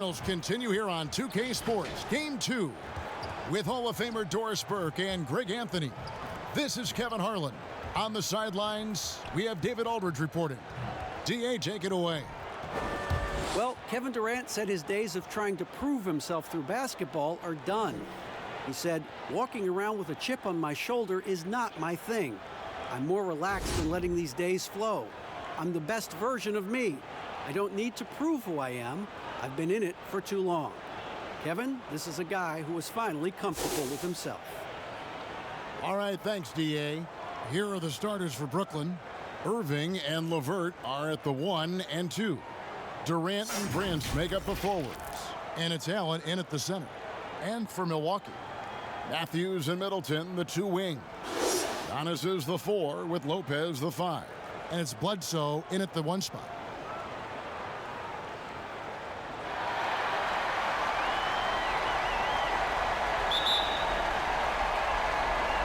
Semifinals continue here on 2K Sports. Game 2 with Hall of Famer Doris Burke and Greg Anthony. This is Kevin Harlan. On the sidelines, we have David Aldridge reporting. DA, take it away. Well, Kevin Durant said his days of trying to prove himself through basketball are done. He said, walking around with a chip on my shoulder is not my thing. I'm more relaxed than letting these days flow. I'm the best version of me. I don't need to prove who I am. I've been in it for too long. Kevin, this is a guy who is finally comfortable with himself. All right, thanks, DA. Here are the starters for Brooklyn. Irving and LeVert are at the 1 and 2. Durant and Prince make up the forwards. And it's Allen in at the center. And for Milwaukee, Matthews and Middleton, the 2 wings. Giannis is the 4 with Lopez the 5. And it's Bledsoe in at the 1 spot.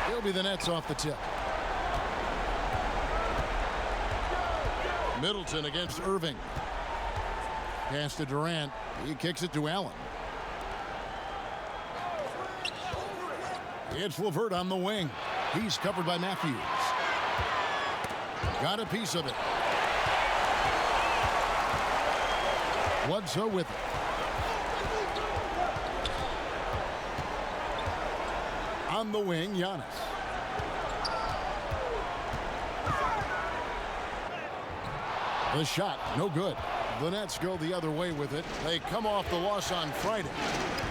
He'll be the Nets off the tip. Middleton against Irving. Pass to Durant. He kicks it to Allen. It's LeVert on the wing. He's covered by Matthews. Got a piece of it. Bledsoe with it. On the wing, Giannis. The shot, no good. The Nets go the other way with it. They come off the loss on Friday.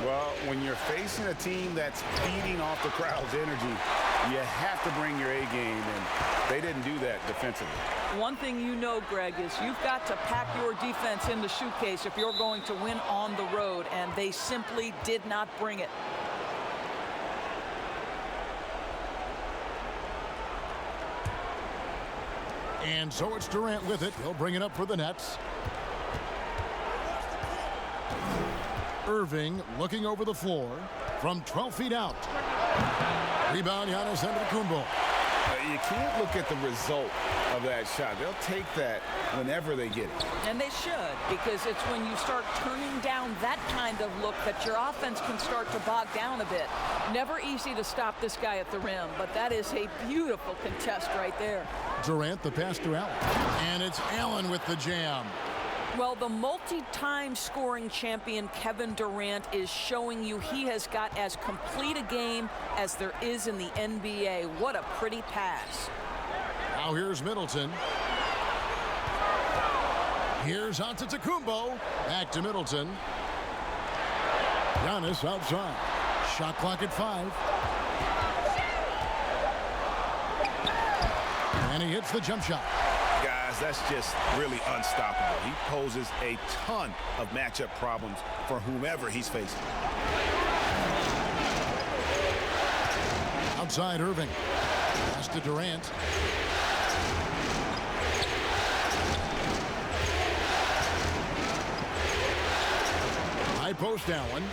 Well, when you're facing a team that's feeding off the crowd's energy, you have to bring your A game, and they didn't do that defensively. One thing you know, Greg, is you've got to pack your defense in the suitcase if you're going to win on the road, and they simply did not bring it. And so it's Durant with it. He'll bring it up for the Nets. Irving looking over the floor from 12 feet out. Rebound, Giannis Antetokounmpo. You can't look at the result of that shot. They'll take that whenever they get it. And they should, because it's when you start turning down that kind of look that your offense can start to bog down a bit. Never easy to stop this guy at the rim, but that is a beautiful contest right there. Durant, the pass to Allen. And it's Allen with the jam. Well, the multi-time scoring champion Kevin Durant is showing you he has got as complete a game as there is in the NBA. What a pretty pass. Now here's Middleton. Here's Antetokounmpo. Back to Middleton. Giannis outside. Shot clock at 5. And he hits the jump shot. Guys, that's just really unstoppable. He poses a ton of matchup problems for whomever he's facing. Outside Irving. Pass to Durant. High post Allen.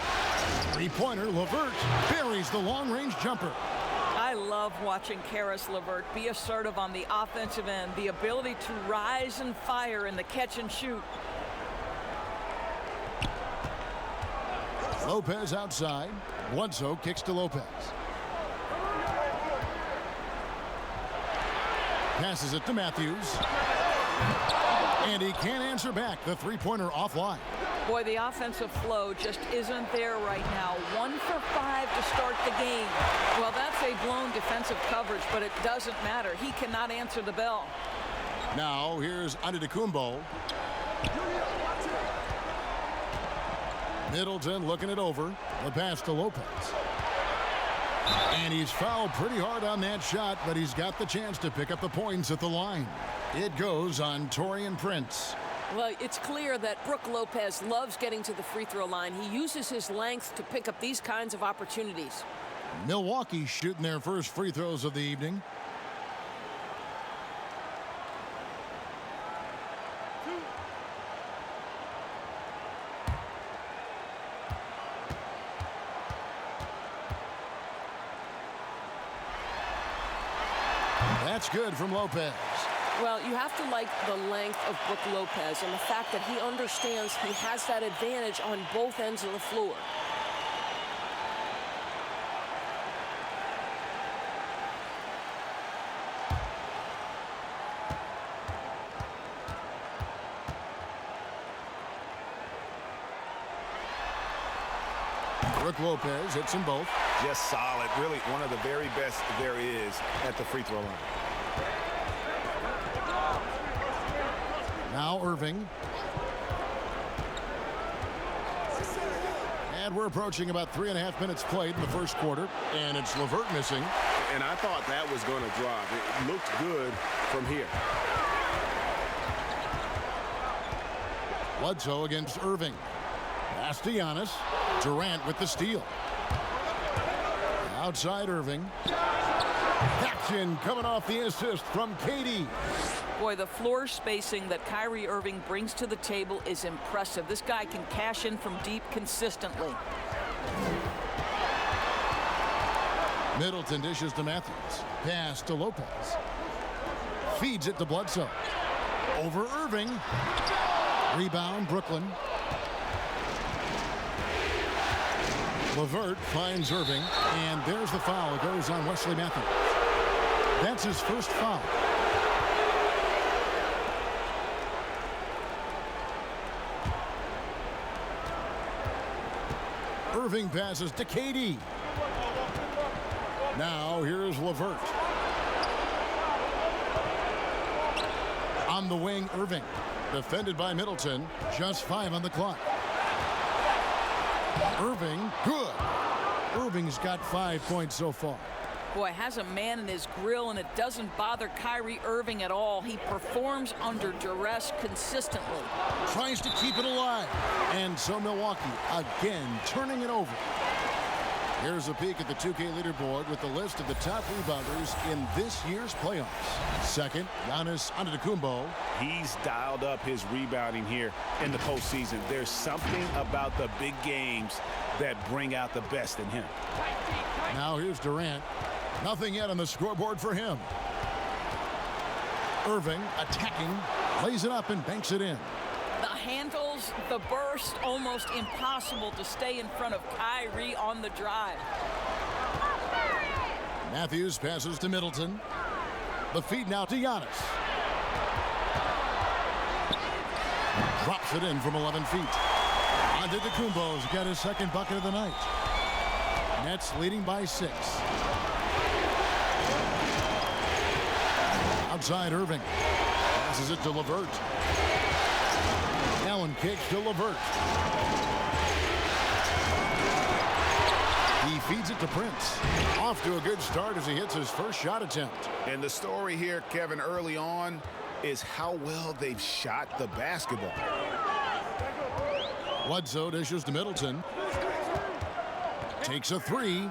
Three-pointer, LeVert buries the long-range jumper. I love watching Karis LeVert be assertive on the offensive end, the ability to rise and fire in the catch and shoot. Lopez outside. Bledsoe kicks to Lopez. Passes it to Matthews. And he can't answer back. The three-pointer offline. Boy, the offensive flow just isn't there right now. 1 for 5 to start the game. Well, that's a blown defensive coverage, but it doesn't matter. He cannot answer the bell. Now, here's Antetokounmpo. Middleton looking it over. The pass to Lopez. And he's fouled pretty hard on that shot, but he's got the chance to pick up the points at the line. It goes on Taurean Prince. Well, it's clear that Brook Lopez loves getting to the free throw line. He uses his length to pick up these kinds of opportunities. Milwaukee shooting their first free throws of the evening. That's good from Lopez. Well, you have to like the length of Brook Lopez and the fact that he understands he has that advantage on both ends of the floor. Brook Lopez hits them both. Just solid. Really one of the very best there is at the free throw line. Now Irving. And we're approaching about 3.5 minutes played in the first quarter. And it's LeVert missing. And I thought that was going to drop. It looked good from here. Bledsoe against Irving. Pass to Giannis. Durant with the steal. Outside Irving. Action coming off the assist from KD. Boy, the floor spacing that Kyrie Irving brings to the table is impressive. This guy can cash in from deep consistently. Middleton dishes to Matthews. Pass to Lopez. Feeds it to Bledsoe. Over Irving. Rebound Brooklyn. LeVert finds Irving, and there's the foul. It goes on Wesley Matthews. That's his first foul. Irving passes to KD. Now here's LeVert. On the wing, Irving. Defended by Middleton. Just 5 on the clock. Irving, good. Irving's got 5 points so far. Boy, has a man in his grill, and it doesn't bother Kyrie Irving at all. He performs under duress consistently. Tries to keep it alive. And so Milwaukee again turning it over. Here's a peek at the 2K leaderboard with the list of the top rebounders in this year's playoffs. Second, Giannis Antetokounmpo. He's dialed up his rebounding here in the postseason. There's something about the big games that bring out the best in him. Now here's Durant. Nothing yet on the scoreboard for him. Irving attacking, lays it up and banks it in. The handles, the burst, almost impossible to stay in front of Kyrie on the drive. Matthews passes to Middleton. The feed now to Giannis. Drops it in from 11 feet. Antetokounmpo's got his second bucket of the night. Nets leading by 6. Outside Irving. Passes it to LeVert. Allen kicks to LeVert. He feeds it to Prince. Off to a good start as he hits his first shot attempt. And the story here, Kevin, early on is how well they've shot the basketball. Bledsoe dishes to Middleton. Takes a 3.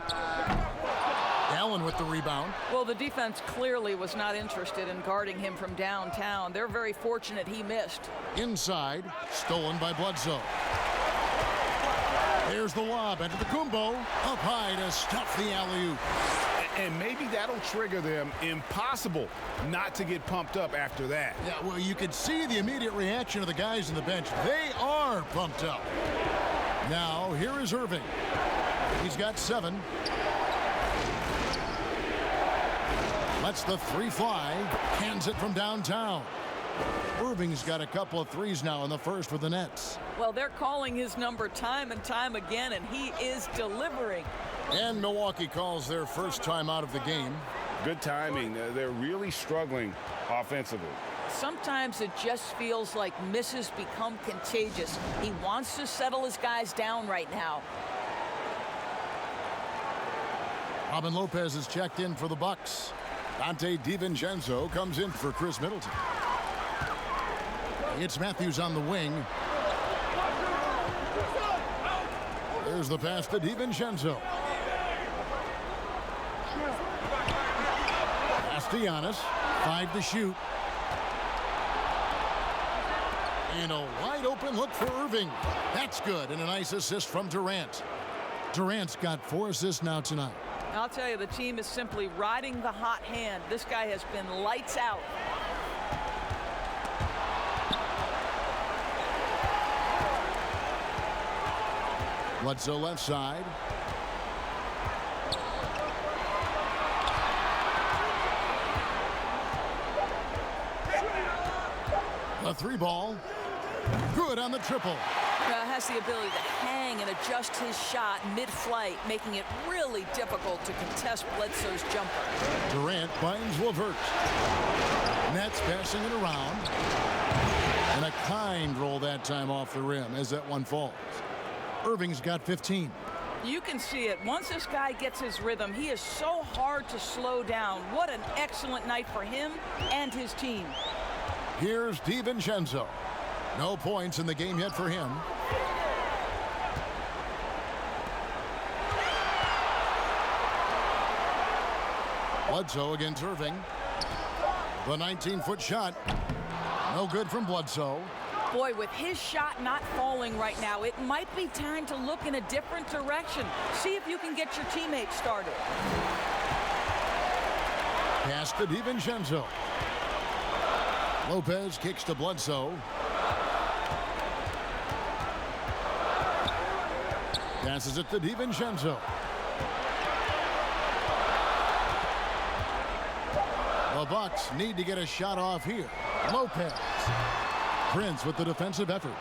Allen with the rebound. Well, the defense clearly was not interested in guarding him from downtown. They're very fortunate he missed. Inside, stolen by Bledsoe. There's the lob. Antetokounmpo up high to stuff the alley-oop. And maybe that'll trigger them. Impossible not to get pumped up after that. Yeah, well, you could see the immediate reaction of the guys on the bench. They are pumped up. Now, here is Irving. He's got 7. Lets the 3 fly. Cans it from downtown. Irving's got a couple of threes now in the first for the Nets. Well, they're calling his number time and time again, and he is delivering. And Milwaukee calls their first time out of the game. Good timing. They're really struggling offensively. Sometimes it just feels like misses become contagious. He wants to settle his guys down right now. Robin Lopez is checked in for the Bucks. Dante DiVincenzo comes in for Chris Middleton. It's Matthews on the wing. There's the pass to DiVincenzo. Pass to Giannis. 5 to shoot. And a wide open look for Irving. That's good. And a nice assist from Durant. Durant's got 4 assists now tonight. I'll tell you, the team is simply riding the hot hand. This guy has been lights out. Bledsoe left side. A 3-ball. Good on the triple. Has the ability to hang and adjust his shot mid-flight, making it really difficult to contest Bledsoe's jumper. Durant finds LeVert. Nets passing it around. And a kind roll that time off the rim as that one falls. Irving's got 15. You can see it. Once this guy gets his rhythm, he is so hard to slow down. What an excellent night for him and his team. Here's DiVincenzo. No points in the game yet for him. Bledsoe against Irving. The 19-foot shot. No good from Bledsoe. Boy, with his shot not falling right now, it might be time to look in a different direction. See if you can get your teammates started. Pass to DiVincenzo. Lopez kicks to Bledsoe. Passes it to DiVincenzo. The Bucks need to get a shot off here. Lopez. Prince with the defensive effort.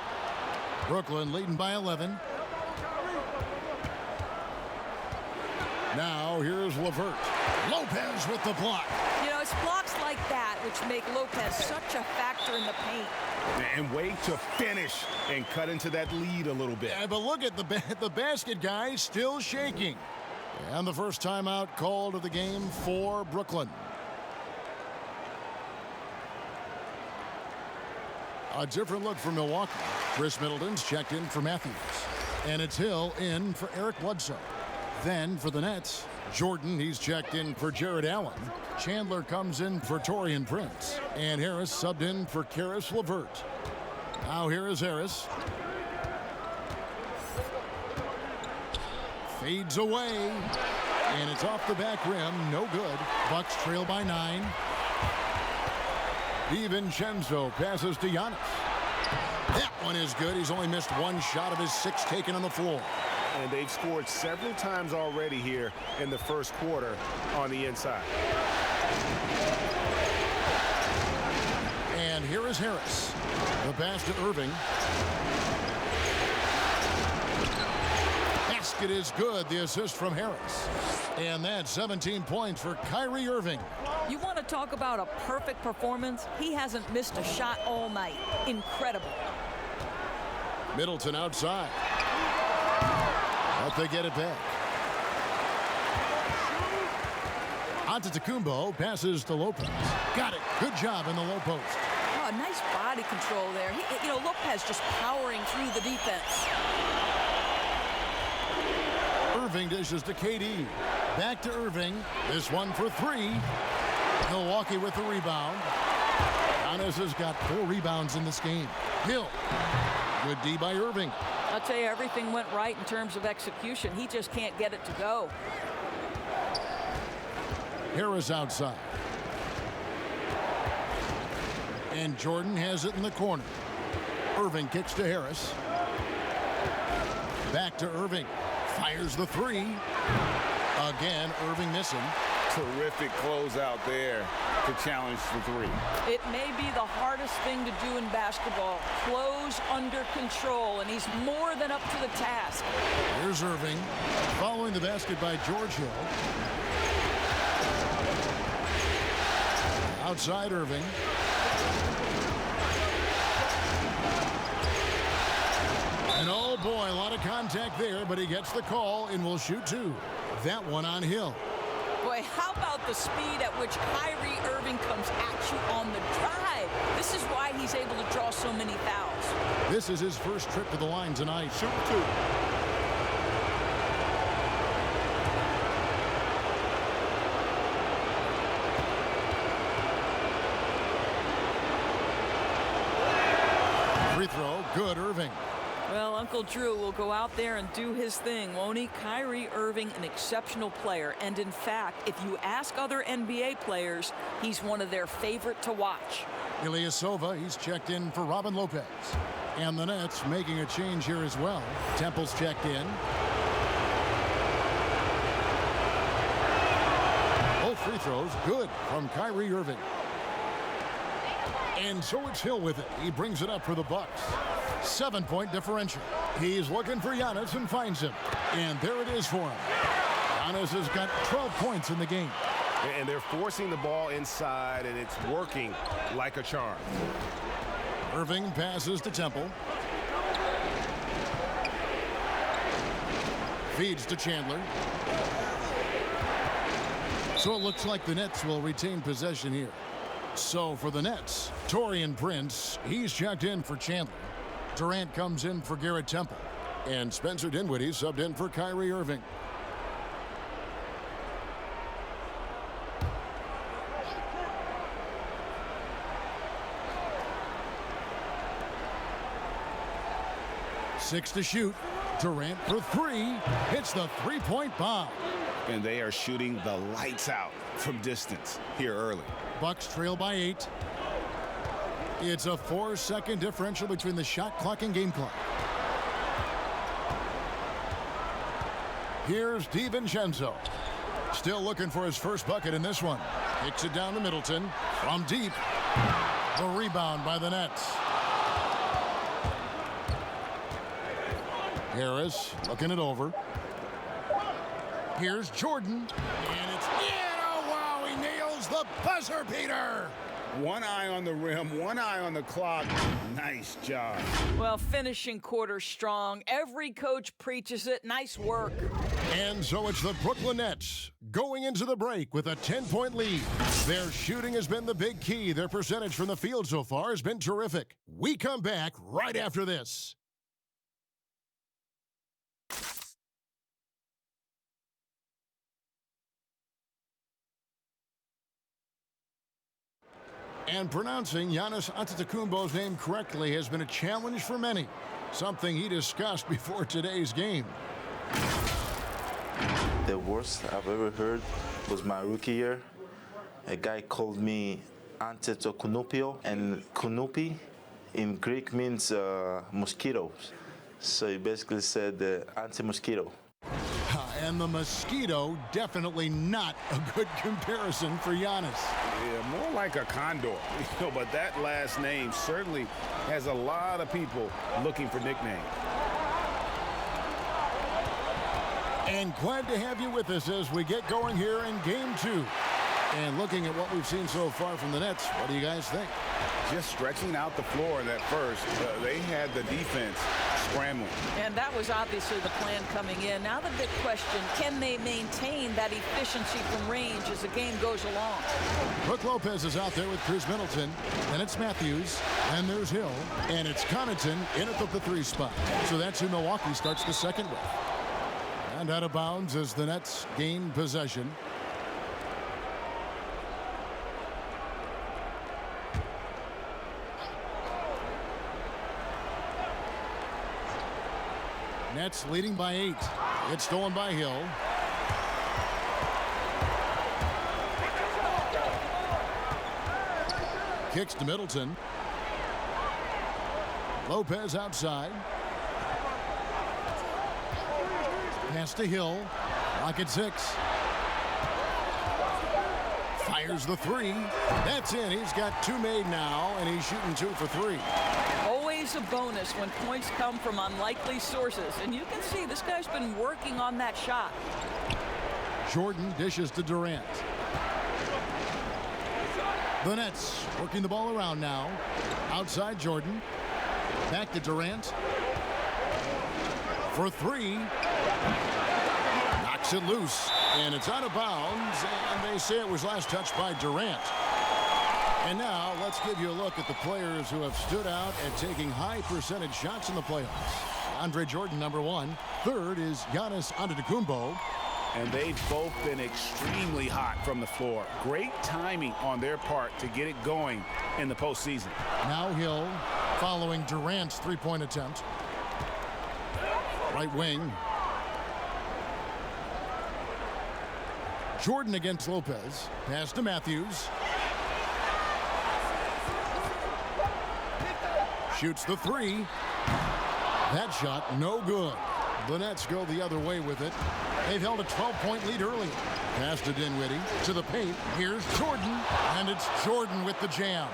Brooklyn leading by 11. Now here's LeVert. Lopez with the block. You know, it's blocks like that which make Lopez such a factor in the paint. And way to finish and cut into that lead a little bit. Yeah, but look at the basket guy still shaking. And the first timeout called of the game for Brooklyn. A different look for Milwaukee. Chris Middleton's checked in for Matthews. And it's Hill in for Eric Bledsoe. Then for the Nets, Jordan, he's checked in for Jared Allen. Chandler comes in for Taurean Prince. And Harris subbed in for Karis LeVert. Now here is Harris. Fades away. And it's off the back rim. No good. Bucks trail by 9. DiVincenzo passes to Giannis. That one is good. He's only missed one shot of his 6 taken on the floor. And they've scored several times already here in the first quarter on the inside. And here is Harris. The pass to Irving. Basket is good. The assist from Harris. And that's 17 points for Kyrie Irving. You want to talk about a perfect performance? He hasn't missed a shot all night. Incredible. Middleton outside. But they get it back. Antetokounmpo passes to Lopez. Got it. Good job in the low post. Oh, nice body control there. Lopez just powering through the defense. Irving dishes to KD. Back to Irving. This one for 3. Milwaukee with the rebound. Giannis has got 4 rebounds in this game. Hill. Good D by Irving. I'll tell you, everything went right in terms of execution. He just can't get it to go. Harris outside. And Jordan has it in the corner. Irving kicks to Harris. Back to Irving. Fires the 3. Again, Irving missing. Terrific closeout there to challenge the 3. It may be the hardest thing to do in basketball. Close under control, and he's more than up to the task. Here's Irving. Following the basket by George Hill. Outside Irving. And oh boy, a lot of contact there, but he gets the call and will shoot 2. That one on Hill. Boy, how about the speed at which Kyrie Irving comes at you on the drive? This is why he's able to draw so many fouls. This is his first trip to the line tonight. Shoot 2. Free throw, good, Irving. Well, Uncle Drew will go out there and do his thing, won't he? Kyrie Irving, an exceptional player. And in fact, if you ask other NBA players, he's one of their favorite to watch. Ilyasova, he's checked in for Robin Lopez. And the Nets making a change here as well. Temple's checked in. Both free throws good from Kyrie Irving. And so it's Hill with it. He brings it up for the Bucks. 7-point differential. He's looking for Giannis and finds him. And there it is for him. Giannis has got 12 points in the game. And they're forcing the ball inside, and it's working like a charm. Irving passes to Temple. Feeds to Chandler. So it looks like the Nets will retain possession here. So for the Nets, Taurean Prince, he's checked in for Chandler. Durant comes in for Garrett Temple. And Spencer Dinwiddie subbed in for Kyrie Irving. Six to shoot. Durant for three. Hits the three-point bomb. And they are shooting the lights out from distance here early. Bucks trail by 8. It's a 4-second differential between the shot clock and game clock. Here's DiVincenzo. Still looking for his first bucket in this one. Kicks it down to Middleton. From deep. The rebound by the Nets. Harris looking it over. Here's Jordan. And it's in. Oh, wow. He nails the buzzer beater. One eye on the rim, one eye on the clock. Nice job. Well, finishing quarter strong. Every coach preaches it. Nice work. And so it's the Brooklyn Nets going into the break with a 10-point lead. Their shooting has been the big key. Their percentage from the field so far has been terrific. We come back right after this. And pronouncing Giannis Antetokounmpo's name correctly has been a challenge for many, something he discussed before today's game. The worst I've ever heard was my rookie year. A guy called me Antetokounmpo, and Kunupi in Greek means mosquitoes. So he basically said anti-mosquito. And the mosquito, definitely not a good comparison for Giannis. Yeah, more like a condor. But that last name certainly has a lot of people looking for nicknames. And glad to have you with us as we get going here in Game 2. And looking at what we've seen so far from the Nets, what do you guys think? Just stretching out the floor in that first. They had the defense scrambling. And that was obviously the plan coming in. Now the big question, can they maintain that efficiency from range as the game goes along? Brook Lopez is out there with Chris Middleton. Then it's Matthews. And there's Hill. And it's Connaughton in at the 3 spot. So that's who Milwaukee starts the second with. And out of bounds as the Nets gain possession. Nets leading by 8. It's stolen by Hill. Kicks to Middleton. Lopez outside. Pass to Hill. Rocket 6. Fires the 3. That's in. He's got 2 made now, and he's shooting 2 for 3. Always a bonus when points come from unlikely sources. And you can see this guy's been working on that shot. Jordan dishes to Durant. The Nets working the ball around now. Outside Jordan. Back to Durant. For 3. Knocks it loose. And it's out of bounds. And they say it was last touched by Durant. And now let's give you a look at the players who have stood out at taking high percentage shots in the playoffs. Andre Jordan, number 1. Third is Giannis Antetokounmpo. And they've both been extremely hot from the floor. Great timing on their part to get it going in the postseason. Now Hill following Durant's 3-point attempt. Right wing. Jordan against Lopez. Pass to Matthews. Shoots the 3. That shot, no good. The Nets go the other way with it. They've held a 12-point lead early. Pass to Dinwiddie. To the paint. Here's Jordan. And it's Jordan with the jam.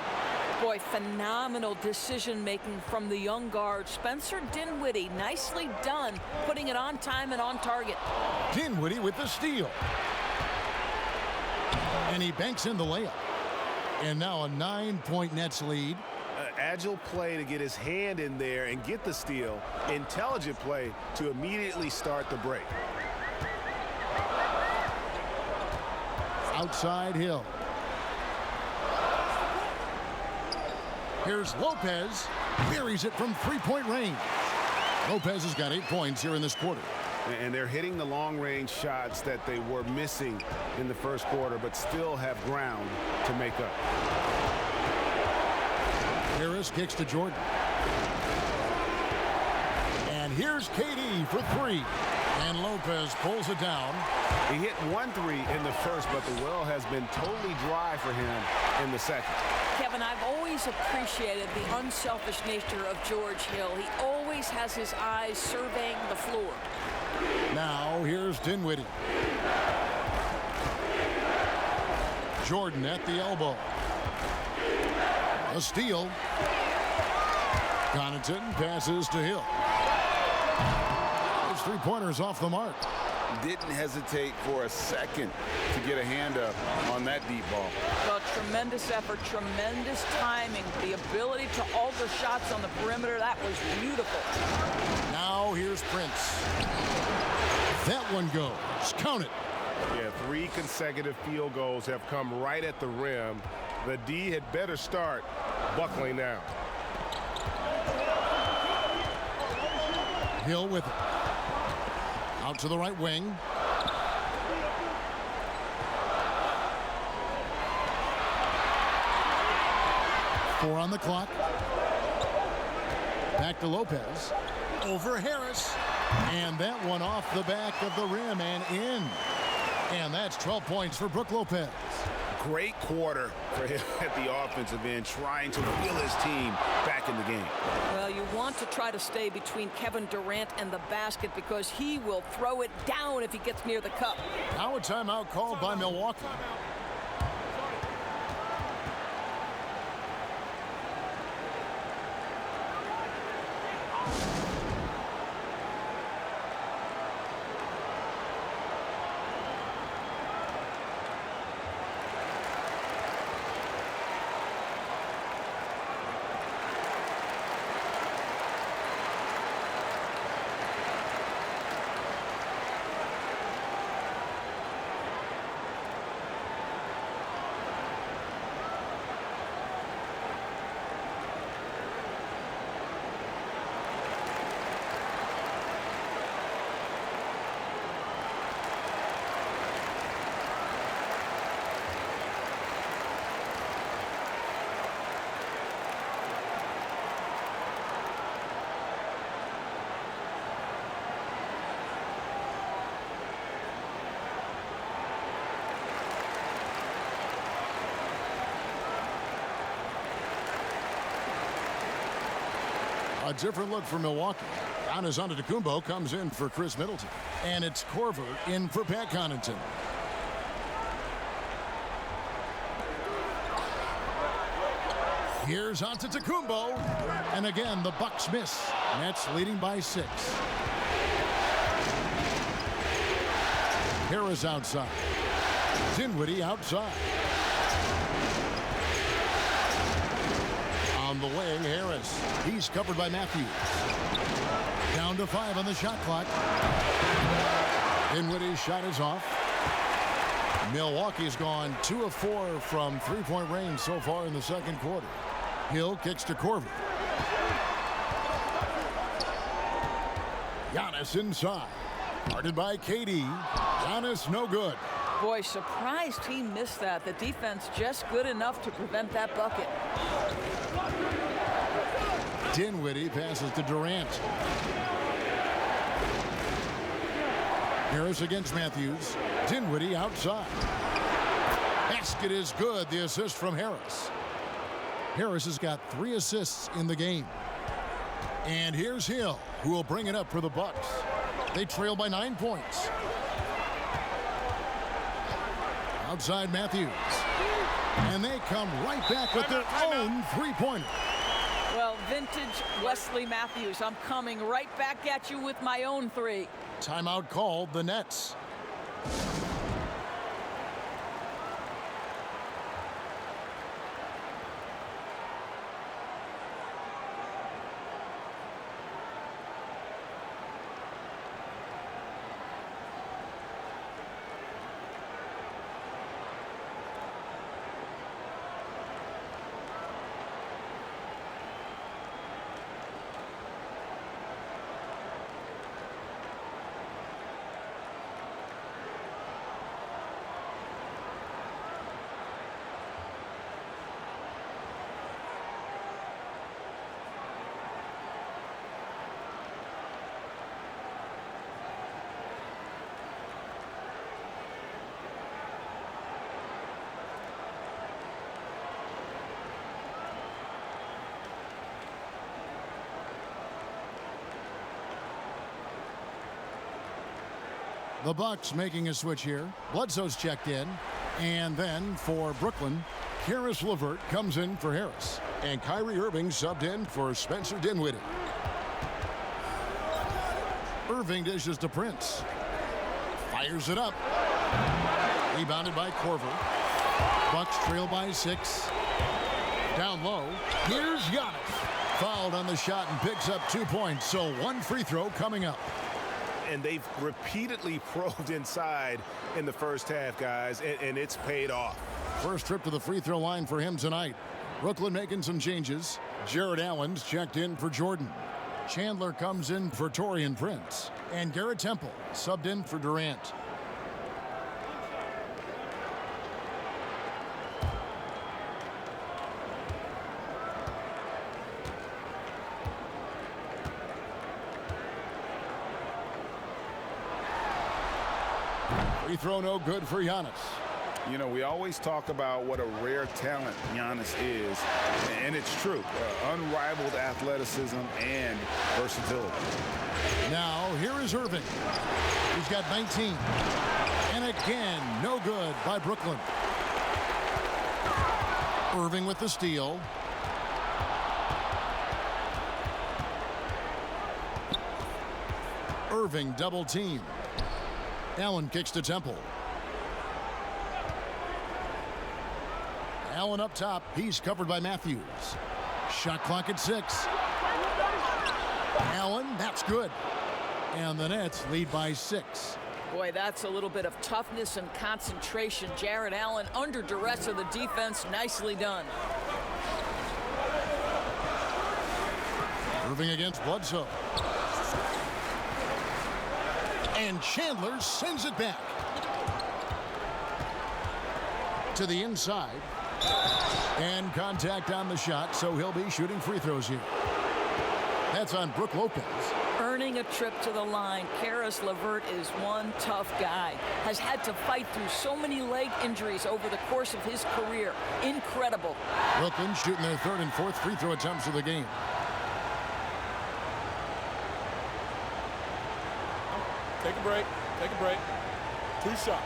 Boy, phenomenal decision-making from the young guard. Spencer Dinwiddie, nicely done, putting it on time and on target. Dinwiddie with the steal. And he banks in the layup. And now a 9-point Nets lead. Agile play to get his hand in there and get the steal. Intelligent play to immediately start the break. Outside Hill. Here's Lopez. Buries it from three-point range. Lopez has got 8 points here in this quarter. And they're hitting the long-range shots that they were missing in the first quarter, but still have ground to make up. Harris kicks to Jordan. And here's KD for three. And Lopez pulls it down. He hit 1 3 in the first, but the well has been totally dry for him in the second. Kevin, I've always appreciated the unselfish nature of George Hill. He always has his eyes surveying the floor. Now here's Dinwiddie. Jordan at the elbow. A steal. Connaughton passes to Hill. Those three-pointers off the mark. Didn't hesitate for a second to get a hand up on that deep ball. Well, tremendous effort, tremendous timing. The ability to alter shots on the perimeter, that was beautiful. Now here's Prince. That one goes. Count it. Yeah, 3 consecutive field goals have come right at the rim. The D had better start buckling down. Hill with it. Out to the right wing. Four on the clock. Back to Lopez. Over Harris. And that one off the back of the rim and in. And that's 12 points for Brook Lopez. Great quarter for him at the offensive end, trying to will his team back in the game. Well, you want to try to stay between Kevin Durant and the basket because he will throw it down if he gets near the cup. Now a timeout called by Milwaukee. A different look for Milwaukee. Giannis Antetokounmpo comes in for Chris Middleton. And it's Korver in for Pat Connaughton. Here's Antetokounmpo. And again, the Bucks miss. Nets leading by 6. Harris outside. Dinwiddie outside. On the wing, Harris. He's covered by Matthews. Down to 5 on the shot clock. Dinwiddie's shot is off. Milwaukee's gone 2 of 4 from three-point range so far in the second quarter. Hill kicks to Korver. Giannis inside. Guarded by KD. Giannis no good. Boy, surprised he missed that. The defense just good enough to prevent that bucket. Dinwiddie passes to Durant. Harris against Matthews. Dinwiddie outside. Basket is good. The assist from Harris. Harris has got 3 assists in the game. And here's Hill, who will bring it up for the Bucks. They trail by 9 points. Outside Matthews. And they come right back with their own three-pointer. Well, vintage Wesley Matthews. I'm coming right back at you with my own three. Timeout called, the Nets. The Bucks making a switch here. Bledsoe's checked in. And then for Brooklyn, Karis LeVert comes in for Harris. And Kyrie Irving subbed in for Spencer Dinwiddie. Irving dishes to Prince. Fires it up. Rebounded by Korver. Bucks trail by 6. Down low. Here's Giannis. Fouled on the shot and picks up 2 points. So one free throw coming up. And they've repeatedly probed inside in the first half, guys, and it's paid off. First trip to the free throw line for him tonight. Brooklyn making some changes. Jared Allen's checked in for Jordan. Chandler comes in for Taurean Prince. And Garrett Temple subbed in for Durant. Free throw no good for Giannis. You know, we always talk about what a rare talent Giannis is, and it's true. Unrivaled athleticism and versatility. Now, here is Irving. He's got 19. And again, no good by Brooklyn. Irving with the steal. Irving double team. Allen kicks to Temple. Allen up top. He's covered by Matthews. Shot clock at 6. Allen, that's good. And the Nets lead by 6. Boy, that's a little bit of toughness and concentration. Jared Allen under duress of the defense. Nicely done. Irving against Bledsoe. And Chandler sends it back. To the inside. And contact on the shot, so he'll be shooting free throws here. That's on Brook Lopez. Earning a trip to the line, Karis LeVert is one tough guy. Has had to fight through so many leg injuries over the course of his career. Incredible. Brooklyn shooting their third and fourth free throw attempts of the game. Take a break. Take a break. 2 shots.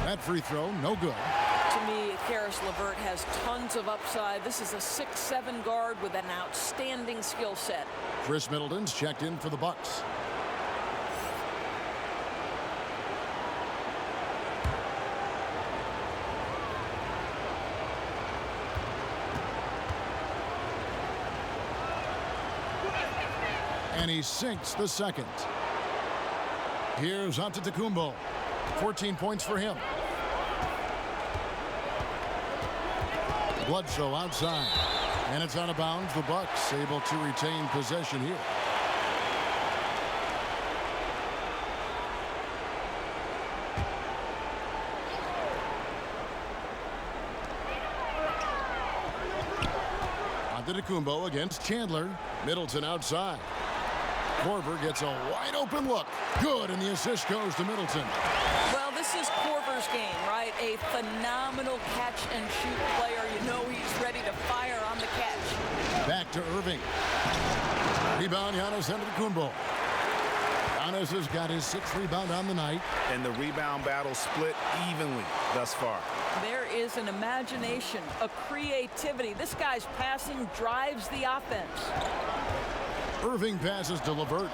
That free throw, no good. To me, Karis LeVert has tons of upside. This is a 6'7" guard with an outstanding skill set. Chris Middleton's checked in for the Bucks. And he sinks the second. Here's Antetokounmpo. 14 points for him. Bledsoe outside. And it's out of bounds. The Bucks able to retain possession here. Antetokounmpo against Chandler. Middleton outside. Korver gets a wide open look. Good, and the assist goes to Middleton. Well, this is Korver's game, right? A phenomenal catch and shoot player. You know he's ready to fire on the catch. Back to Irving. Rebound, Giannis Antetokounmpo. Giannis has got his 6th rebound on the night. And the rebound battle split evenly thus far. There is an imagination, a creativity. This guy's passing drives the offense. Irving passes to LeVert.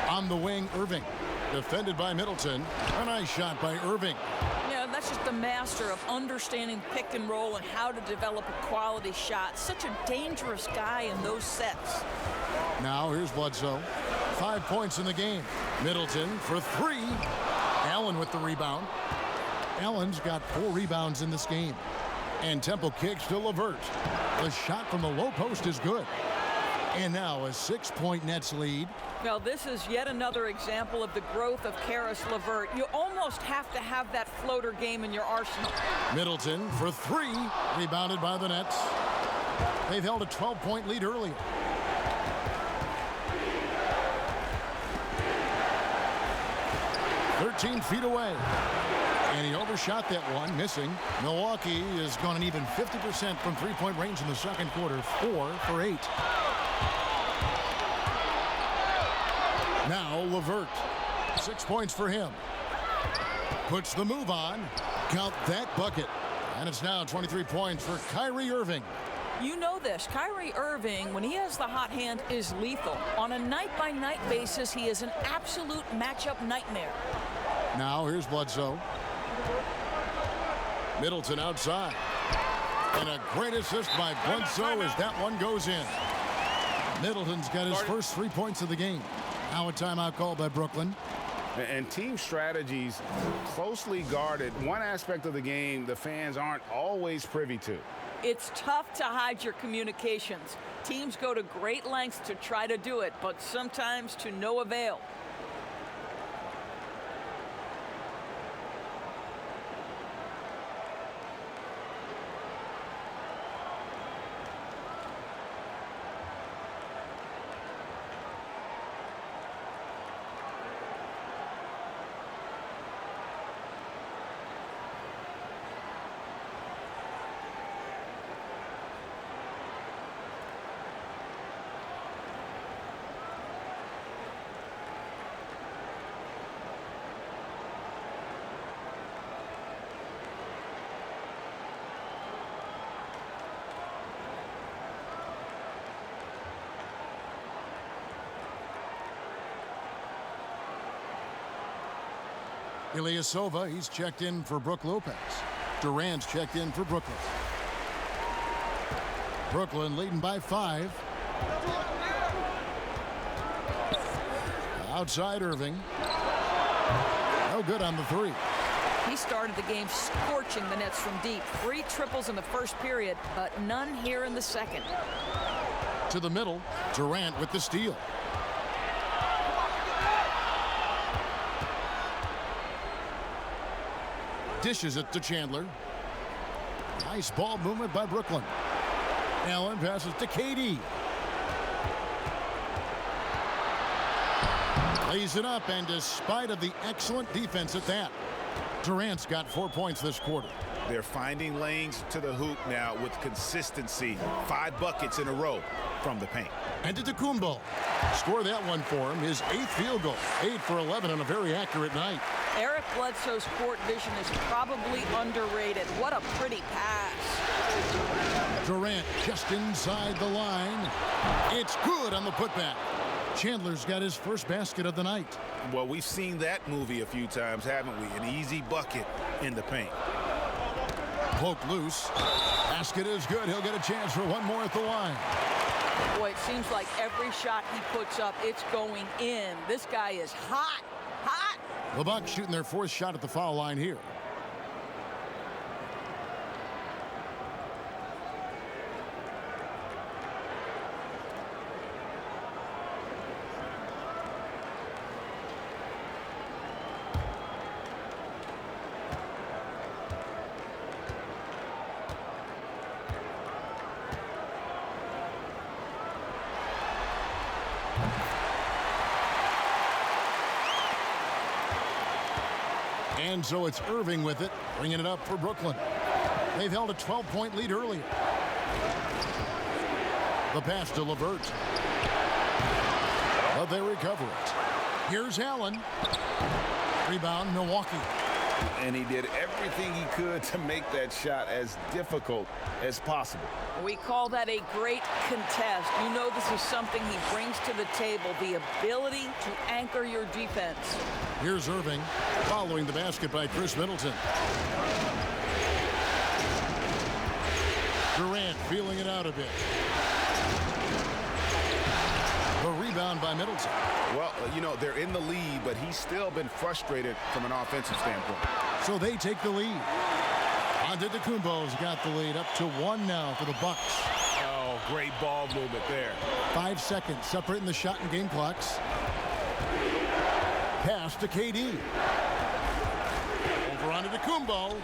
On the wing, Irving. Defended by Middleton. A nice shot by Irving. Yeah, that's just the master of understanding pick and roll and how to develop a quality shot. Such a dangerous guy in those sets. Now here's Bledsoe. 5 points in the game. Middleton for 3. Allen with the rebound. Allen's got 4 rebounds in this game. And Temple kicks to LeVert. The shot from the low post is good. And now a 6-point Nets lead. Now, this is yet another example of the growth of Karis LeVert. You almost have to have that floater game in your arsenal. Middleton for 3. Rebounded by the Nets. They've held a 12-point lead earlier. Feet away. And he overshot that one, missing. Milwaukee has gone an even 50% from three-point range in the second quarter. 4 for 8. Now LeVert. 6 points for him. Puts the move on. Count that bucket. And it's now 23 points for Kyrie Irving. You know this. Kyrie Irving, when he has the hot hand, is lethal. On a night-by-night basis, he is an absolute matchup nightmare. Now here's Bledsoe. Middleton outside. And a great assist by Bledsoe as that one goes in. Middleton's got his first 3 points of the game. Now a timeout called by Brooklyn. And team strategies closely guarded. One aspect of the game the fans aren't always privy to. It's tough to hide your communications. Teams go to great lengths to try to do it, but sometimes to no avail. Ilyasova, he's checked in for Brook Lopez. Durant's checked in for Brooklyn. Brooklyn leading by 5. Outside Irving. No good on the 3. He started the game scorching the Nets from deep. 3 triples in the first period, but none here in the second. To the middle, Durant with the steal. Dishes it to Chandler. Nice ball movement by Brooklyn. Allen passes to KD. Lays it up, and despite of the excellent defense at that, Durant's got 4 points this quarter. They're finding lanes to the hoop now with consistency. 5 buckets in a row from the paint. Antetokounmpo score that one for him. His 8th field goal. 8 for 11 on a very accurate night. Eric Bledsoe's court vision is probably underrated. What a pretty pass. Durant just inside the line. It's good on the putback. Chandler's got his first basket of the night. Well, we've seen that movie a few times, haven't we? An easy bucket in the paint. Poke loose. Basket is good. He'll get a chance for one more at the line. Boy, it seems like every shot he puts up, it's going in. This guy is hot, hot. The Bucks shooting their 4th shot at the foul line here. And so it's Irving with it, bringing it up for Brooklyn. They've held a 12-point lead earlier. The pass to LeVert. But they recover it. Here's Allen. Rebound, Milwaukee. And he did everything he could to make that shot as difficult as possible. We call that a great contest. You know this is something he brings to the table, the ability to anchor your defense. Here's Irving, following the basket by Chris Middleton. Durant feeling it out a bit. The rebound by Middleton. Well, you know, they're in the lead, but he's still been frustrated from an offensive standpoint. So they take the lead. Antetokounmpo's got the lead up to 1 now for the Bucks. Oh, great ball movement there. 5 seconds separating the shot and game clocks. Pass to KD. Over Antetokounmpo.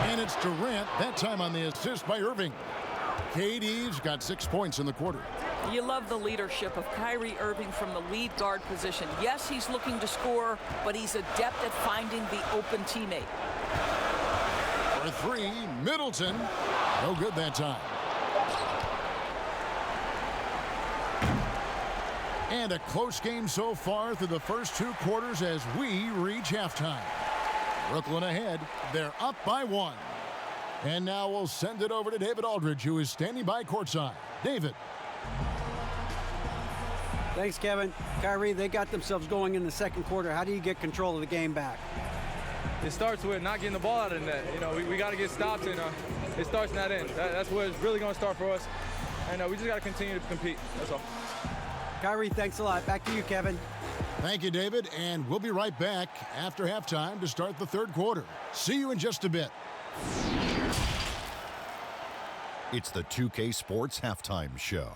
And it's Durant, that time on the assist by Irving. KD's got 6 points in the quarter. You love the leadership of Kyrie Irving from the lead guard position. Yes, he's looking to score, but he's adept at finding the open teammate. For 3, Middleton. No good that time. And a close game so far through the first 2 quarters as we reach halftime. Brooklyn ahead. They're up by 1. And now we'll send it over to David Aldridge, who is standing by courtside. David. Thanks, Kevin. Kyrie, they got themselves going in the second quarter. How do you get control of the game back? It starts with not getting the ball out of the net. You know, we got to get stops, and it starts in that end. That's where it's really going to start for us. And we just got to continue to compete. That's all. Kyrie, thanks a lot. Back to you, Kevin. Thank you, David. And we'll be right back after halftime to start the third quarter. See you in just a bit. It's the 2K Sports Halftime Show.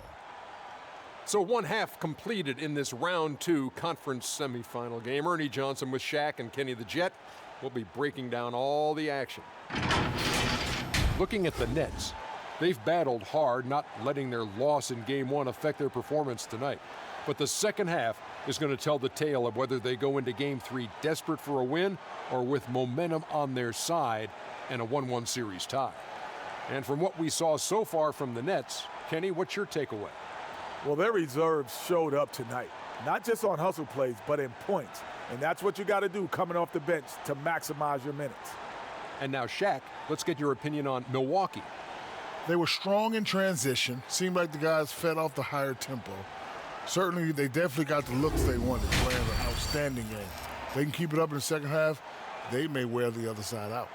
So 1 half completed in this round 2 conference semifinal game. Ernie Johnson with Shaq and Kenny the Jet will be breaking down all the action. Looking at the Nets, they've battled hard, not letting their loss in game 1 affect their performance tonight. But the second half is going to tell the tale of whether they go into game 3 desperate for a win or with momentum on their side and a 1-1 series tie. And from what we saw so far from the Nets, Kenny, what's your takeaway? Well, their reserves showed up tonight, not just on hustle plays, but in points. And that's what you got to do coming off the bench to maximize your minutes. And now, Shaq, let's get your opinion on Milwaukee. They were strong in transition. Seemed like the guys fed off the higher tempo. Certainly, they definitely got the looks they wanted, playing an outstanding game. They can keep it up in the second half, they may wear the other side out.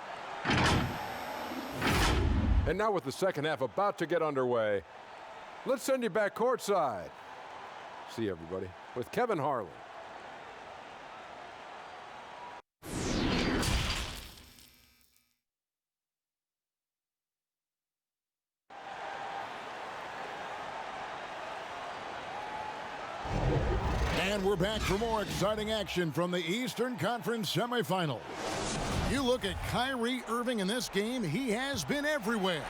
And now with the second half about to get underway, let's send you back courtside. See you, everybody, with Kevin Harlan. And we're back for more exciting action from the Eastern Conference semifinals. You look at Kyrie Irving in this game, he has been everywhere.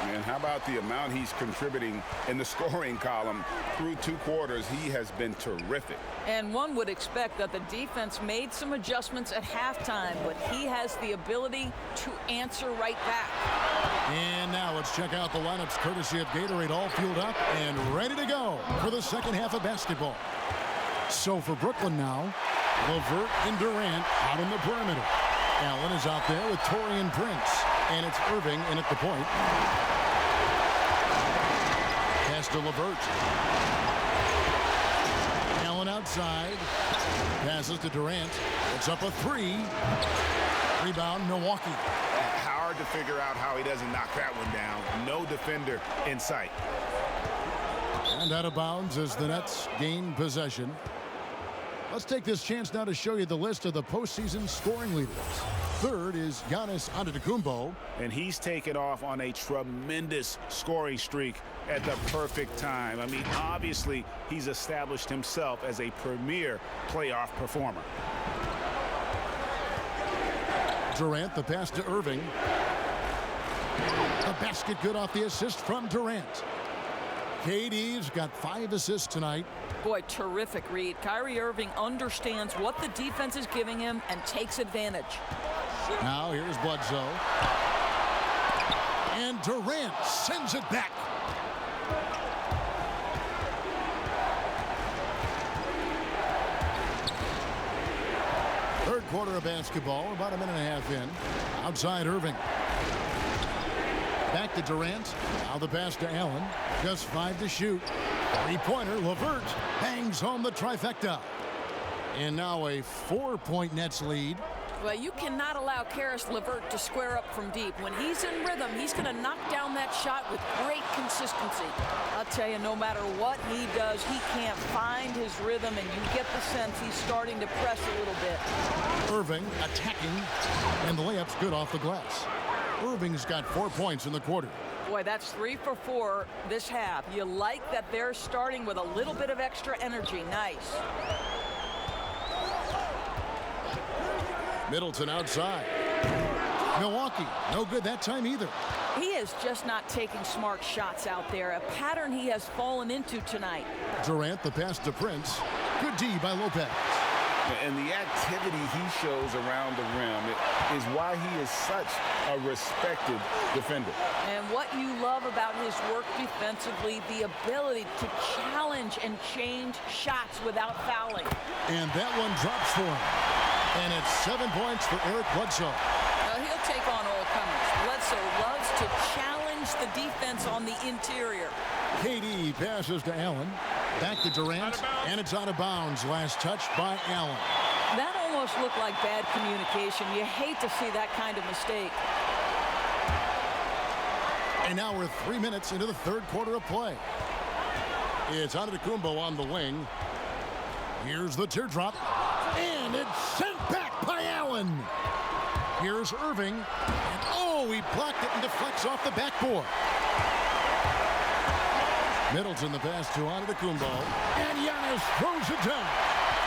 And how about the amount he's contributing in the scoring column through 2 quarters? He has been terrific. And one would expect that the defense made some adjustments at halftime, but he has the ability to answer right back. And now let's check out the lineups courtesy of Gatorade, all fueled up and ready to go for the second half of basketball. So for Brooklyn now, LeVert and Durant out in the perimeter. Allen is out there with Taurean Prince. And it's Irving in at the point. Pass to LeVert. Allen outside. Passes to Durant. It's up a 3. Rebound, Milwaukee. Hard to figure out how he doesn't knock that one down. No defender in sight. And out of bounds as the Nets gain possession. Let's take this chance now to show you the list of the postseason scoring leaders. Third is Giannis Antetokounmpo. And he's taken off on a tremendous scoring streak at the perfect time. I mean, obviously, he's established himself as a premier playoff performer. Durant, the pass to Irving. The basket good off the assist from Durant. KD's got 5 assists tonight. Boy, terrific read. Kyrie Irving understands what the defense is giving him and takes advantage. Now here's Bledsoe. And Durant sends it back. Third quarter of basketball, about a minute and a half in. Outside Irving. Back to Durant. Now the pass to Allen. Just 5 to shoot. Three-pointer, LeVert bangs home the trifecta. And now a 4-point Nets lead. Well, you cannot allow Karis LeVert to square up from deep. When he's in rhythm, he's going to knock down that shot with great consistency. I'll tell you, no matter what he does, he can't find his rhythm, and you get the sense he's starting to press a little bit. Irving attacking, and the layup's good off the glass. Irving's got 4 points in the quarter. Boy, that's 3 for 4 this half. You like that they're starting with a little bit of extra energy. Nice. Middleton outside. Milwaukee, no good that time either. He is just not taking smart shots out there, a pattern he has fallen into tonight. Durant, the pass to Prince. Good D by Lopez. And the activity he shows around the rim is why he is such a respected defender. And what you love about his work defensively, the ability to challenge and change shots without fouling. And that one drops for him. And it's 7 points for Eric Bledsoe. Now he'll take on all comers. Bledsoe loves to challenge the defense on the interior. KD passes to Allen. Back to Durant, and it's out of bounds. Last touch by Allen. That almost looked like bad communication. You hate to see that kind of mistake. And now we're 3 minutes into the third quarter of play. It's Antetokounmpo on the wing. Here's the teardrop, and it's sent back by Allen. Here's Irving, and oh, he blocked it and deflects off the backboard. Middleton the pass to Antetokounmpo, and Giannis throws it down.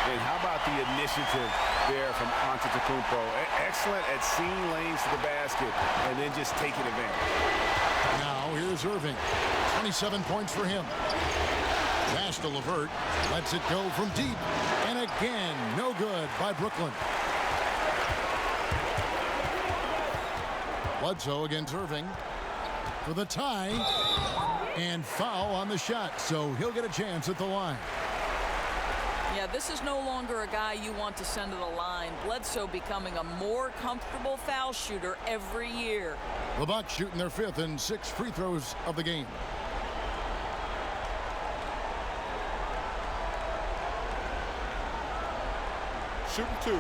And how about the initiative there from Antetokounmpo? Excellent at seeing lanes to the basket and then just taking advantage. Now here's Irving. 27 points for him. Pass to LeVert. Lets it go from deep. And again, no good by Brooklyn. Bledsoe against Irving for the tie. And foul on the shot, so he'll get a chance at the line. Yeah, this is no longer a guy you want to send to the line. Bledsoe becoming a more comfortable foul shooter every year. The Bucks shooting their 5th and 6th free throws of the game. Shooting 2.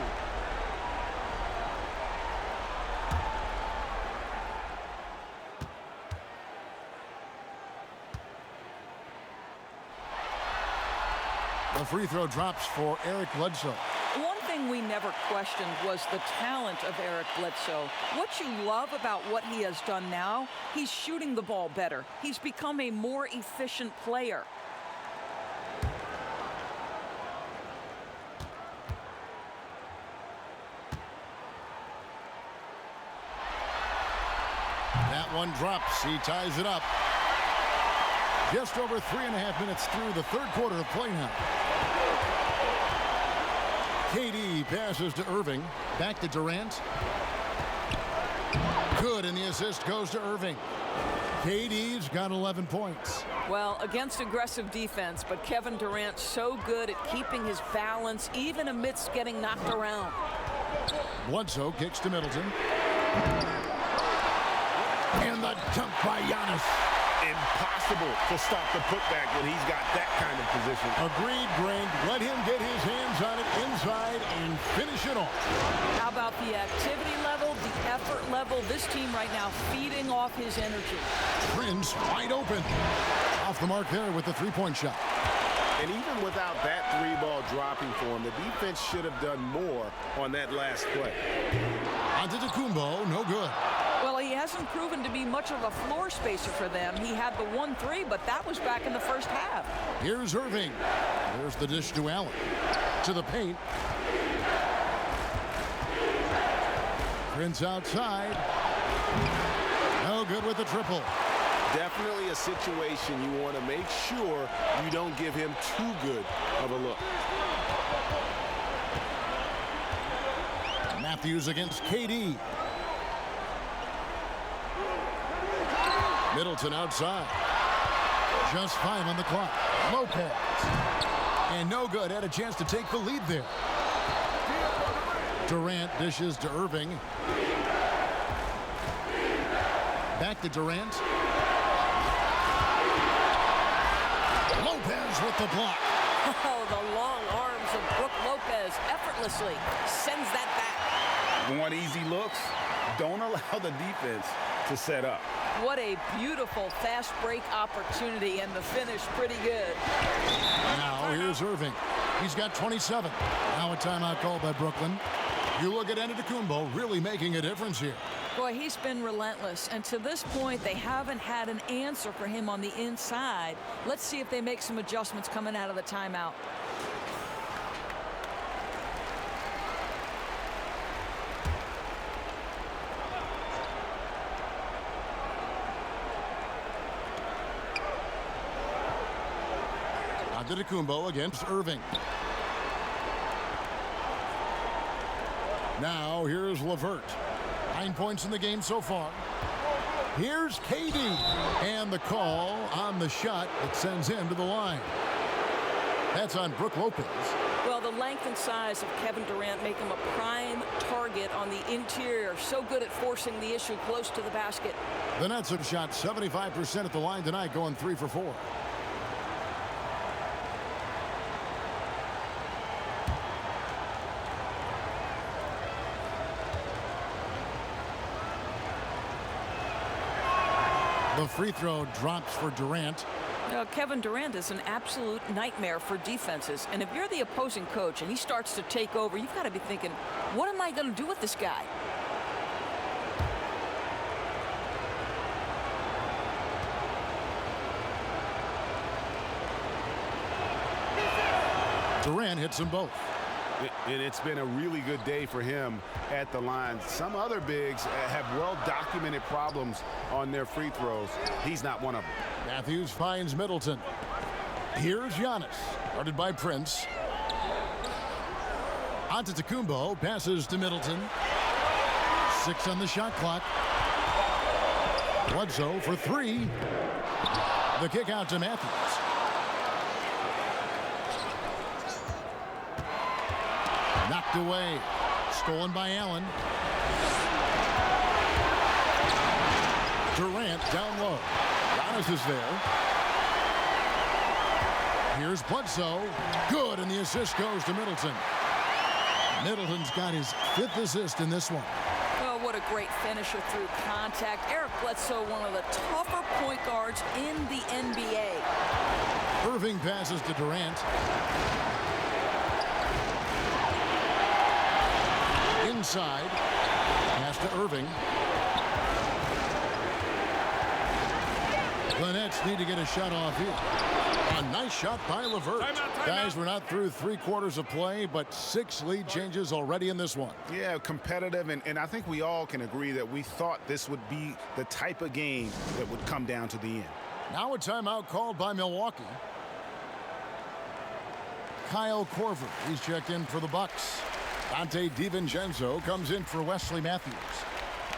The free throw drops for Eric Bledsoe. One thing we never questioned was the talent of Eric Bledsoe. What you love about what he has done now, he's shooting the ball better. He's become a more efficient player. That one drops. He ties it up. Just over 3.5 minutes through the third quarter of play now. KD passes to Irving. Back to Durant. Good, and the assist goes to Irving. KD's got 11 points. Well, against aggressive defense, but Kevin Durant so good at keeping his balance even amidst getting knocked around. Bledsoe kicks to Middleton. And the dunk by Giannis. Impossible to stop the putback when he's got that kind of position. Agreed, Greg. Let him get his hands on it inside and finish it off. How about the activity level, the effort level? This team right now feeding off his energy. Prince wide open. Off the mark there with the three-point shot. And even without that three ball dropping for him, the defense should have done more on that last play. Antetokounmpo, no good. Well, he hasn't proven to be much of a floor spacer for them. He had the 1-3, but that was back in the first half. Here's Irving. There's the dish to Allen. To the paint. Prince outside. No good with the triple. definitely a situation you want to make sure you don't give him too good of a look. Matthews against KD. Middleton outside. Just 5 on the clock. Lopez. And no good. Had a chance to take the lead there. Durant dishes to Irving. Back to Durant. Lopez with the block. Oh, the long arms of Brook Lopez effortlessly sends that back. Want easy looks? Don't allow the defense to set up. What a beautiful fast break opportunity, and the finish pretty good. Now here's Irving. He's got 27. Now a timeout called by Brooklyn. You look at Antetokounmpo really making a difference here. Boy, he's been relentless, and to this point, they haven't had an answer for him on the inside. Let's see if they make some adjustments coming out of the timeout. Antetokounmpo against Irving. Now here's LeVert. 9 points in the game so far. Here's KD. And the call on the shot that sends him to the line. That's on Brook Lopez. Well, the length and size of Kevin Durant make him a prime target on the interior. So good at forcing the issue close to the basket. The Nets have shot 75% at the line tonight, going 3 for 4. The free throw drops for Durant. Kevin Durant is an absolute nightmare for defenses. And if you're the opposing coach and he starts to take over, you've got to be thinking, what am I going to do with this guy? Durant hits them both. And it's been a really good day for him at the line. Some other bigs have well-documented problems on their free throws. He's not one of them. Matthews finds Middleton. Here's Giannis, guarded by Prince. Antetokounmpo passes to Middleton. 6 on the shot clock. Bledsoe for 3. The kick out to Matthews. Knocked away. Stolen by Allen. Durant down low. Giannis is there. Here's Bledsoe. Good, and the assist goes to Middleton. Middleton's got his 5th assist in this one. Oh, what a great finisher through contact. Eric Bledsoe, one of the tougher point guards in the NBA. Irving passes to Durant. Inside. Pass to Irving. The Nets need to get a shot off here. A nice shot by LeVert. Guys, we're not through 3/4 of play, but 6 lead changes already in this one. Yeah, competitive, and I think we all can agree that we thought this would be the type of game that would come down to the end. Now a timeout called by Milwaukee. Kyle Korver, he's checked in for the Bucks. Dante DiVincenzo comes in for Wesley Matthews.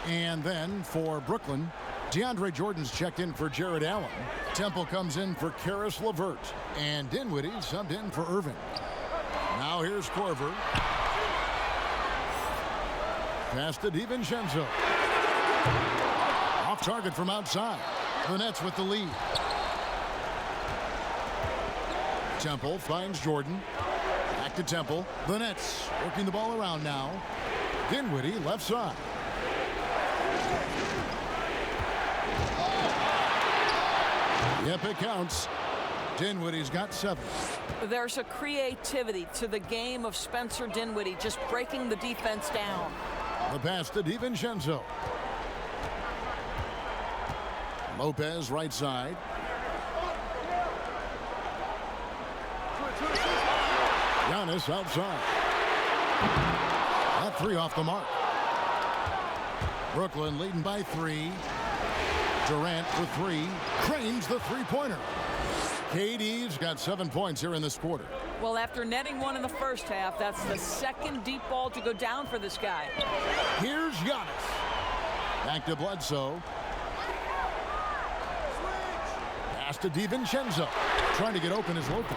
And then for Brooklyn, DeAndre Jordan's checked in for Jared Allen. Temple comes in for Karis LeVert. And Dinwiddie subbed in for Irving. Now here's Korver. Pass to DiVincenzo. Off target from outside. The Nets with the lead. Temple finds Jordan. Back to Temple. The Nets working the ball around now. Dinwiddie left side. Yep, it counts. Dinwiddie's got 7. There's a creativity to the game of Spencer Dinwiddie, just breaking the defense down. The pass to DiVincenzo. Lopez right side. Giannis outside. That 3 off the mark. Brooklyn leading by 3. Durant for three. Drains the three-pointer. KD's got 7 points here in this quarter. Well, after netting one in the first half, that's the second deep ball to go down for this guy. Here's Giannis. Back to Bledsoe. Pass to DiVincenzo. Trying to get open is Lopez.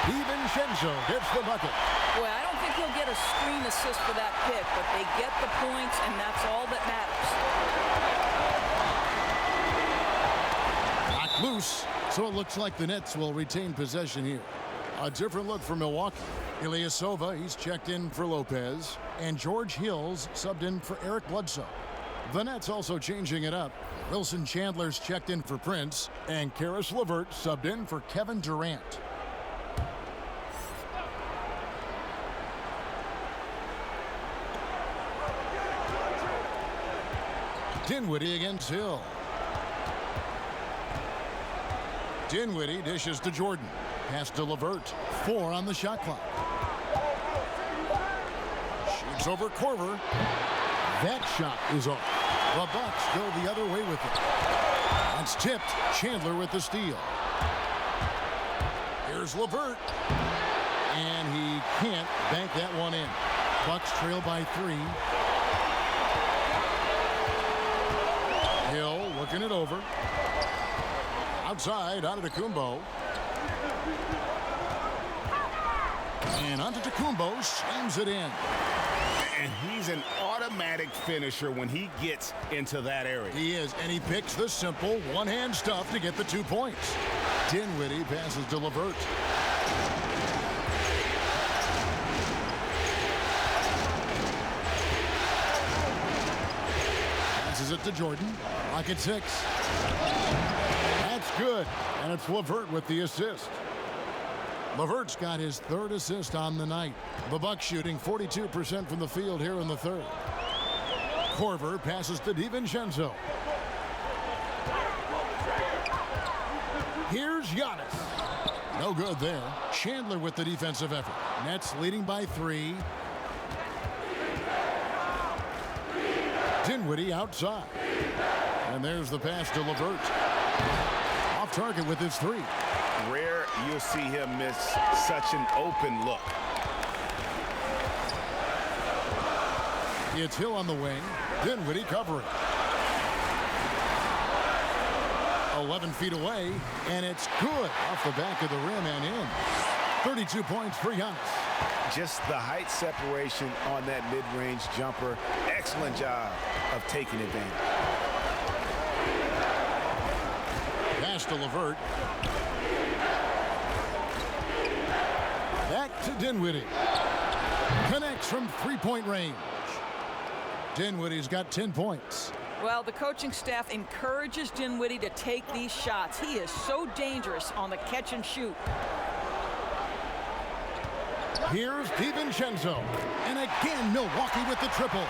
DiVincenzo gets the bucket. Boy, I don't think he'll get a screen assist for that pick, but they get the points, and that's all that matters. Knocked loose, so it looks like the Nets will retain possession here. A different look for Milwaukee. Ilyasova, he's checked in for Lopez, and George Hill's subbed in for Eric Bledsoe. The Nets also changing it up. Wilson Chandler's checked in for Prince, and Karis LeVert subbed in for Kevin Durant. Dinwiddie against Hill. Dinwiddie dishes to Jordan. Pass to LeVert. 4 on the shot clock. Shoots over Korver. That shot is off. The Bucks go the other way with it. That's tipped. Chandler with the steal. Here's LeVert. And he can't bank that one in. Bucks trail by 3. Hill looking it over. Outside, Antetokounmpo. And Antetokounmpo slams it in. And he's an automatic finisher when he gets into that area. He is, and he picks the simple one-hand stuff to get the 2 points. Dinwiddie passes to LeVert. Passes it to Jordan. Pocket 6. That's good, and it's LeVert with the assist. LeVert's got his 3rd assist on the night. The Bucks shooting 42% from the field here in the 3rd. Korver passes to DiVincenzo. Here's Giannis. No good there. Chandler with the defensive effort. Nets leading by 3. Dinwiddie outside. And there's the pass to LeVert. Off target with his 3. Rare you'll see him miss such an open look. It's Hill on the wing. Dinwiddie covering. 11 feet away, and it's good off the back of the rim and in. 32 points for Giannis. Just the height separation on that mid-range jumper. Excellent job of taking advantage. Pass to LeVert. Back to Dinwiddie. Connects from three-point range. Dinwiddie's got 10 points. Well, the coaching staff encourages Dinwiddie to take these shots. He is so dangerous on the catch and shoot. Here's DiVincenzo. And again, Milwaukee with the triple.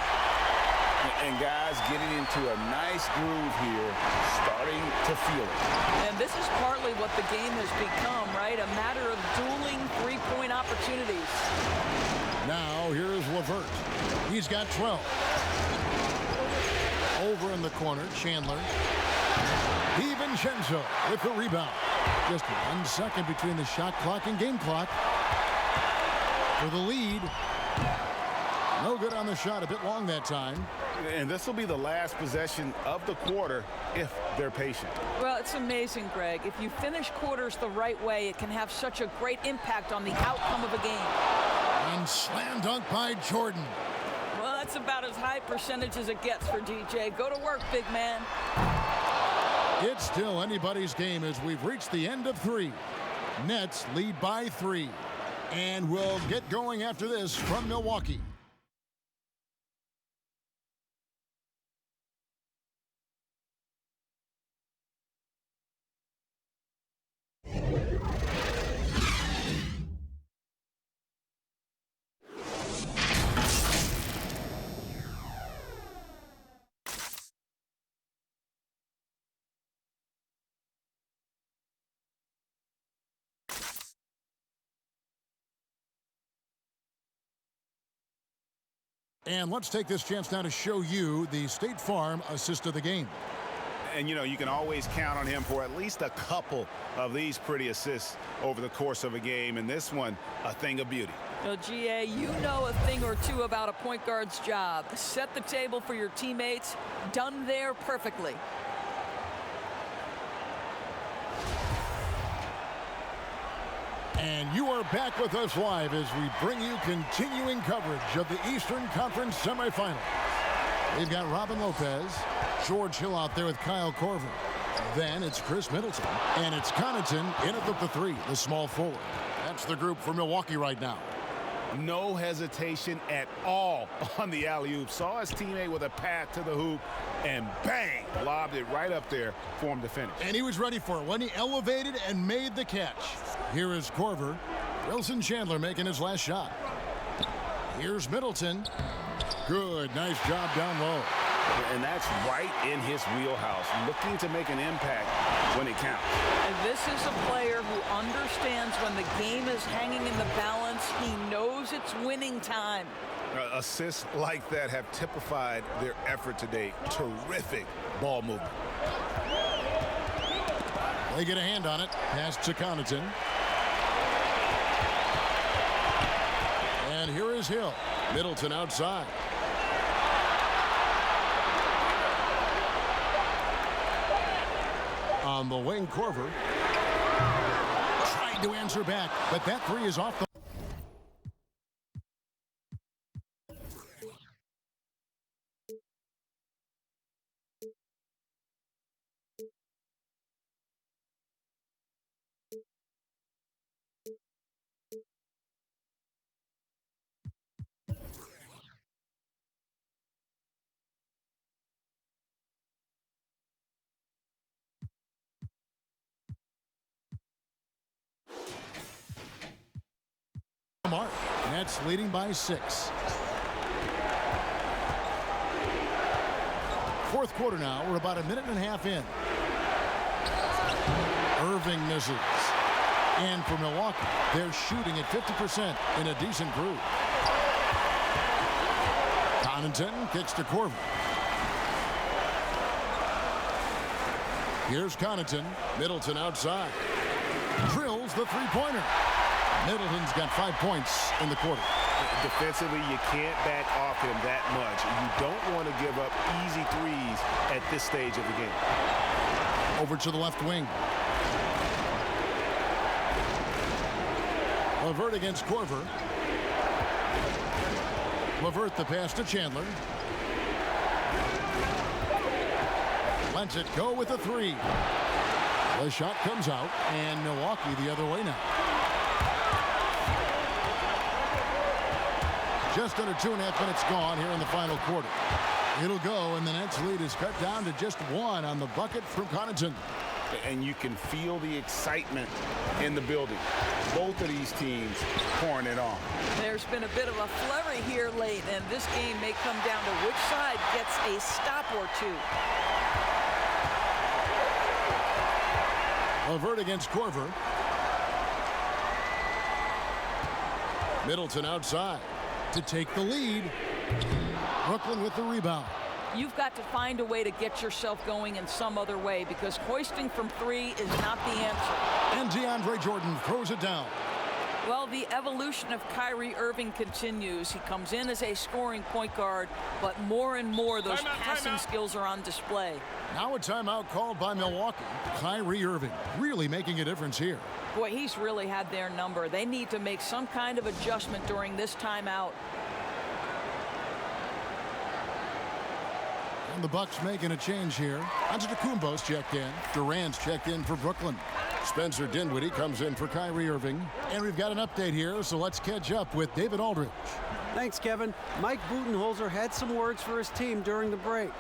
And guys getting into a nice groove here, starting to feel it. And this is partly what the game has become, right? A matter of dueling three-point opportunities. Now here's LeVert. He's got 12. Over in the corner, Chandler. DiVincenzo with the rebound. Just 1 second between the shot clock and game clock. For the lead. No good on the shot, a bit long that time. And this will be the last possession of the quarter if they're patient. Well, it's amazing, Greg. If you finish quarters the right way, it can have such a great impact on the outcome of a game. And slam dunk by Jordan. Well, that's about as high percentage as it gets for DJ. Go to work, big man. It's still anybody's game as we've reached the end of 3. Nets lead by 3. And we'll get going after this from Milwaukee. And let's take this chance now to show you the State Farm assist of the game. And, you know, you can always count on him for at least a couple of these pretty assists over the course of a game. And this one, a thing of beauty. Well, GA, you know a thing or two about a point guard's job. Set the table for your teammates. Done there perfectly. And you are back with us live as we bring you continuing coverage of the Eastern Conference semifinals. We've got Robin Lopez, George Hill out there with Kyle Korver. Then it's Chris Middleton, and it's Connaughton in at the three, the small forward. That's the group for Milwaukee right now. No hesitation at all on the alley-oop. Saw his teammate with a path to the hoop, and bang, lobbed it right up there for him to finish. And he was ready for it when he elevated and made the catch. Here is Korver. Wilson Chandler making his last shot. Here's Middleton. Good, nice job down low. And that's right in his wheelhouse, looking to make an impact when it counts. And this is a player who understands when the game is hanging in the balance. He knows it's winning time. Assists like that have typified their effort today. Terrific ball movement. They get a hand on it. Pass to Connaughton. And here is Hill. Middleton outside. On the wing, Korver tried to answer back, but that three is off the mark. Nets leading by 6. Fourth quarter now. We're about a minute and a half in. Irving misses. And for Milwaukee, they're shooting at 50% in a decent group. Connaughton kicks to Korver. Here's Connaughton. Middleton outside. Drills the three-pointer. Middleton's got 5 points in the quarter. Defensively, you can't back off him that much. You don't want to give up easy threes at this stage of the game. Over to the left wing. LeVert against Korver. LeVert the pass to Chandler. Lets it go with a three. The shot comes out, and Milwaukee the other way now. Just under 2.5 minutes gone here in the final quarter. It'll go, and the Nets lead is cut down to just 1 on the bucket from Connaughton. And you can feel the excitement in the building. Both of these teams pouring it on. There's been a bit of a flurry here late, and this game may come down to which side gets a stop or two. LeVert against Korver. Middleton outside to take the lead. Brooklyn with the rebound. You've got to find a way to get yourself going in some other way, because hoisting from three is not the answer. And DeAndre Jordan throws it down. Well, the evolution of Kyrie Irving continues. He comes in as a scoring point guard, but more and more those passing skills are on display. Now a timeout called by Milwaukee. Kyrie Irving really making a difference here. Boy, he's really had their number. They need to make some kind of adjustment during this timeout. And the Bucks making a change here. Antetokounmpo's checked in. Durant's checked in for Brooklyn. Spencer Dinwiddie comes in for Kyrie Irving. And we've got an update here, so let's catch up with David Aldridge. Thanks, Kevin. Mike Budenholzer had some words for his team during the break.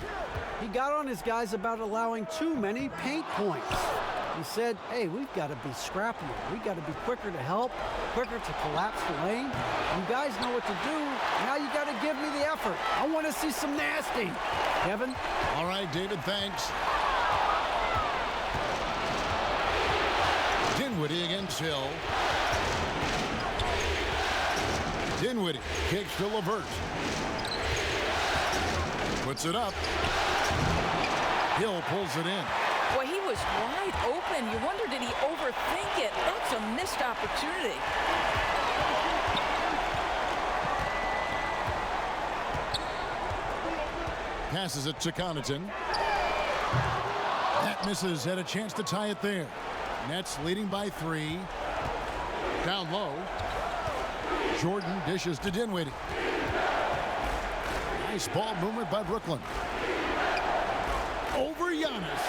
He got on his guys about allowing too many paint points. He said, hey, we've got to be scrappier. We've got to be quicker to help, quicker to collapse the lane. You guys know what to do. Now you got to give me the effort. I want to see some nasty. Kevin? All right, David, thanks. Dinwiddie against Hill. Dinwiddie kicks to LeVert. Puts it up. Hill pulls it in. Boy, he was wide open. You wonder, did he overthink it? That's a missed opportunity. Passes it to Connaughton. That misses. Had a chance to tie it there. Nets leading by 3. Down low. Jordan dishes to Dinwiddie. Nice ball movement by Brooklyn. Over Giannis.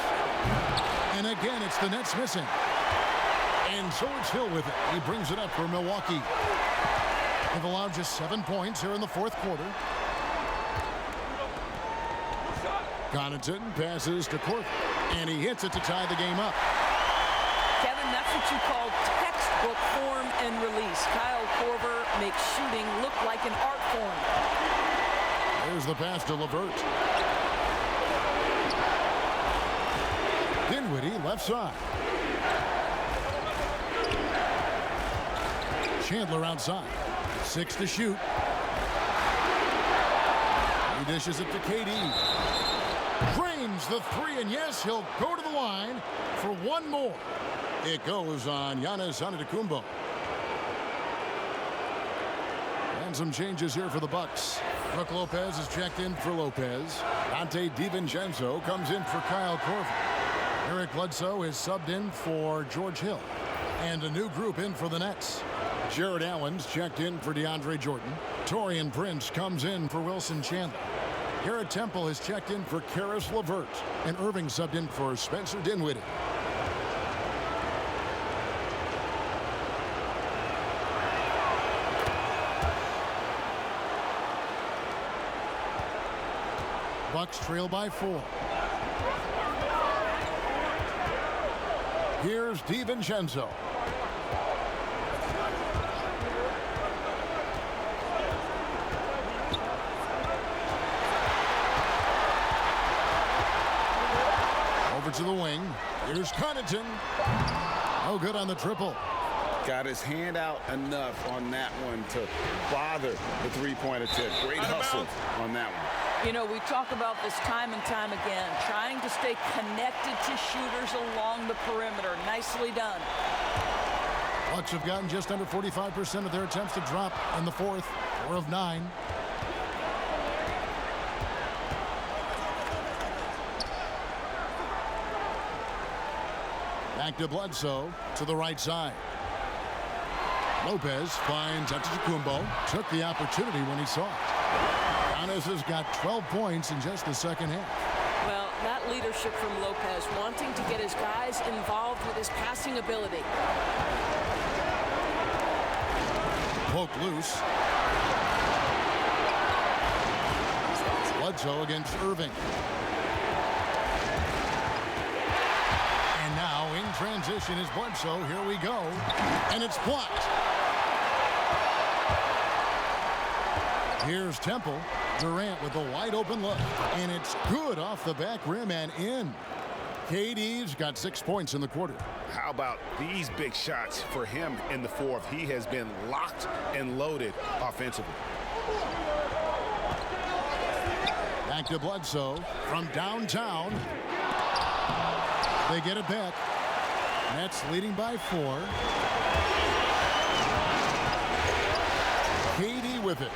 And again, it's the Nets missing. And George Hill with it. He brings it up for Milwaukee. They've allowed just 7 points here in the fourth quarter. Connaughton passes to Korver, and he hits it to tie the game up. Kevin, that's what you call textbook form and release. Kyle Korver makes shooting look like an art form. There's the pass to LeVert. Dinwiddie left side. Chandler outside. 6 to shoot. He dishes it to KD. Drains the 3, and yes, he'll go to the line for one more. It goes on Giannis Antetokounmpo. And some changes here for the Bucks. Brook Lopez is checked in for Lopez. Dante DiVincenzo comes in for Kyle Korver. Eric Bledsoe is subbed in for George Hill. And a new group in for the Nets. Jared Allen's checked in for DeAndre Jordan. Taurean Prince comes in for Wilson Chandler. Garrett Temple has checked in for Karis LeVert. And Irving subbed in for Spencer Dinwiddie. Bucks trail by 4. Here's DiVincenzo. Over to the wing. Here's Connaughton. No good on the triple. Got his hand out enough on that one to bother the three-point attempt. Great hustle on that one. You know, we talk about this time and time again, trying to stay connected to shooters along the perimeter. Nicely done. Bucks have gotten just under 45% of their attempts to drop in the fourth. 4 of 9. Back to Bledsoe to the right side. Lopez finds Antetokounmpo. Took the opportunity when he saw it. Giannis has got 12 points in just the second half. Well, that leadership from Lopez, wanting to get his guys involved with his passing ability. Poke loose. Bledsoe against Irving. And now in transition is Bledsoe. Here we go. And it's blocked. Here's Temple. Durant with a wide open look. And it's good off the back rim and in. KD's got 6 points in the quarter. How about these big shots for him in the fourth? He has been locked and loaded offensively. Back to Bledsoe from downtown. They get it back. Nets leading by 4. KD with it.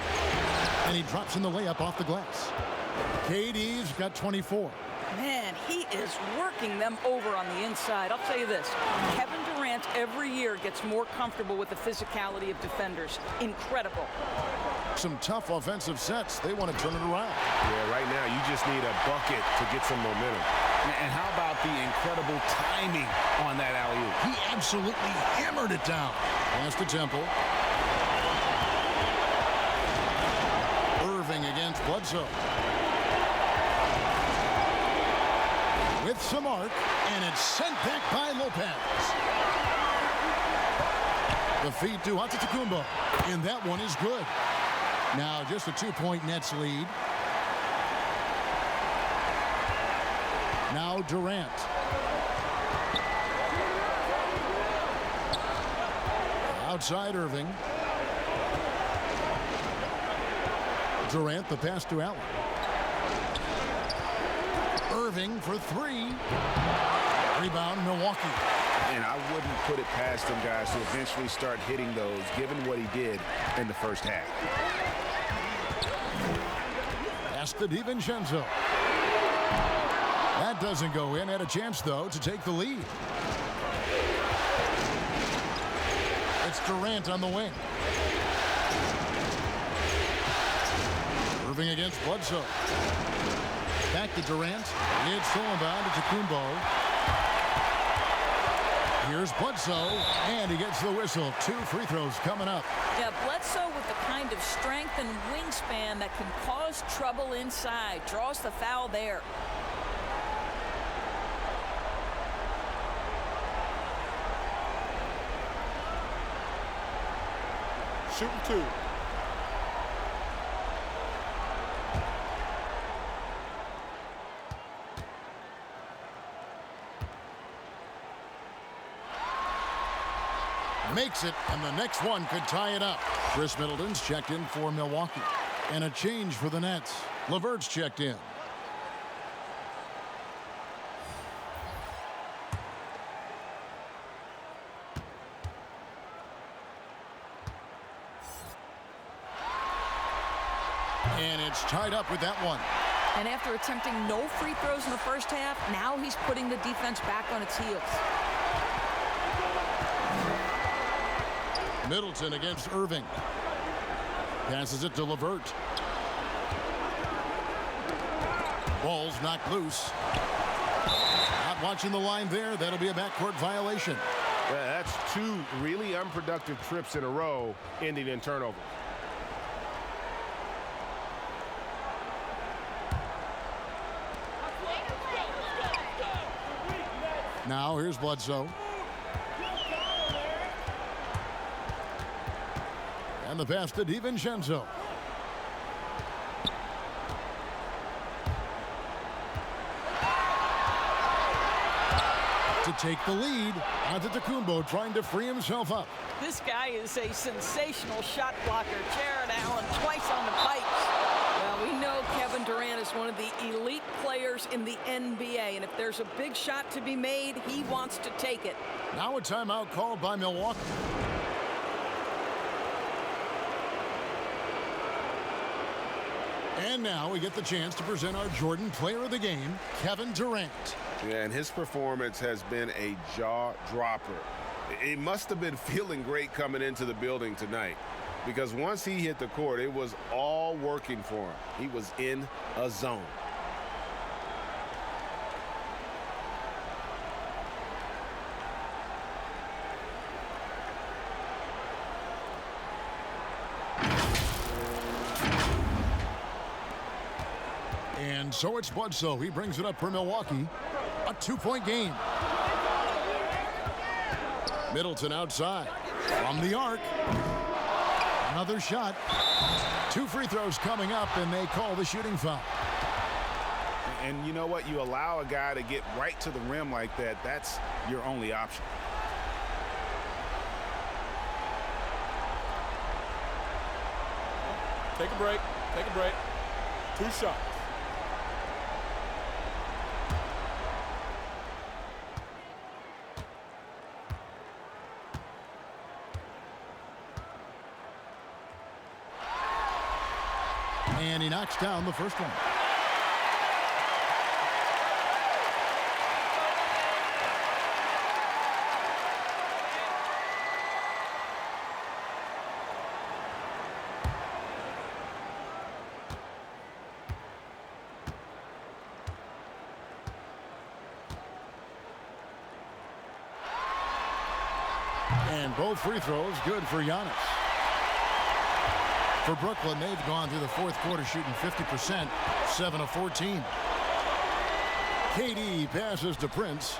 And he drops in the layup off the glass. KD's got 24. Man, he is working them over on the inside. I'll tell you this, Kevin Durant every year gets more comfortable with the physicality of defenders. Incredible. Some tough offensive sets. They want to turn it around. Yeah, right now you just need a bucket to get some momentum. And how about the incredible timing on that alley-oop? He absolutely hammered it down. Pass to Temple. Irving against Bledsoe. With some arc, and it's sent back by Lopez. The feed to Antetokounmpo, and that one is good. Now just a 2-point Nets lead. Now Durant. Outside Irving. Durant, the pass to Allen. Irving for three. Rebound, Milwaukee. And I wouldn't put it past him, guys, to eventually start hitting those, given what he did in the first half. Pass to DiVincenzo. That doesn't go in. Had a chance, though, to take the lead. It's Durant on the wing. Irving against Bledsoe. Back to Durant. It's stolen by Antetokounmpo. Here's Bledsoe, and he gets the whistle. 2 free throws coming up. Yeah, Bledsoe with the kind of strength and wingspan that can cause trouble inside. Draws the foul there. Shooting 2. Makes it, and the next one could tie it up. Chris Middleton's checked in for Milwaukee. And a change for the Nets. LeVert's checked in. And it's tied up with that one. And after attempting no free throws in the first half, now he's putting the defense back on its heels. Middleton against Irving. Passes it to LeVert. Ball's knocked loose. Not watching the line there. That'll be a backcourt violation. Yeah, that's 2 really unproductive trips in a row, ending in turnover. Now here's Bledsoe. And the pass to DiVincenzo. To take the lead, Antetokounmpo trying to free himself up. This guy is a sensational shot blocker. Jared Allen twice on the pipes. Well, we know Kevin Durant is one of the elite players in the NBA, and if there's a big shot to be made, he wants to take it. Now a timeout called by Milwaukee. And now we get the chance to present our Jordan Player of the Game, Kevin Durant. Yeah, and his performance has been a jaw-dropper. He must have been feeling great coming into the building tonight, because once he hit the court, it was all working for him. He was in a zone. And so it's Bledsoe. He brings it up for Milwaukee. A 2-point game. Middleton outside. From the arc. Another shot. 2 free throws coming up, and they call the shooting foul. And you know what? You allow a guy to get right to the rim like that. That's your only option. Take a break. Take a break. 2 shots. And he knocks down the first one. And both free throws good for Giannis. For Brooklyn, they've gone through the fourth quarter shooting 50%, 7 of 14. KD passes to Prince.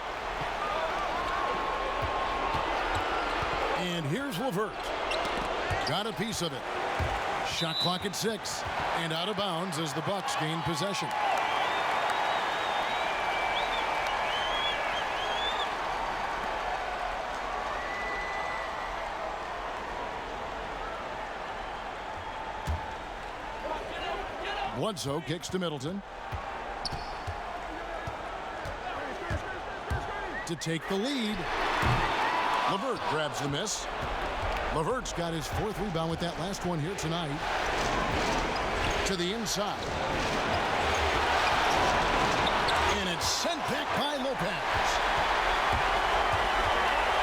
And here's LeVert. Got a piece of it. Shot clock at 6. And out of bounds as the Bucks gain possession. Bledsoe kicks to Middleton. to take the lead. LeVert grabs the miss. LeVert's got his 4th rebound with that last one here tonight. To the inside. And it's sent back by Lopez.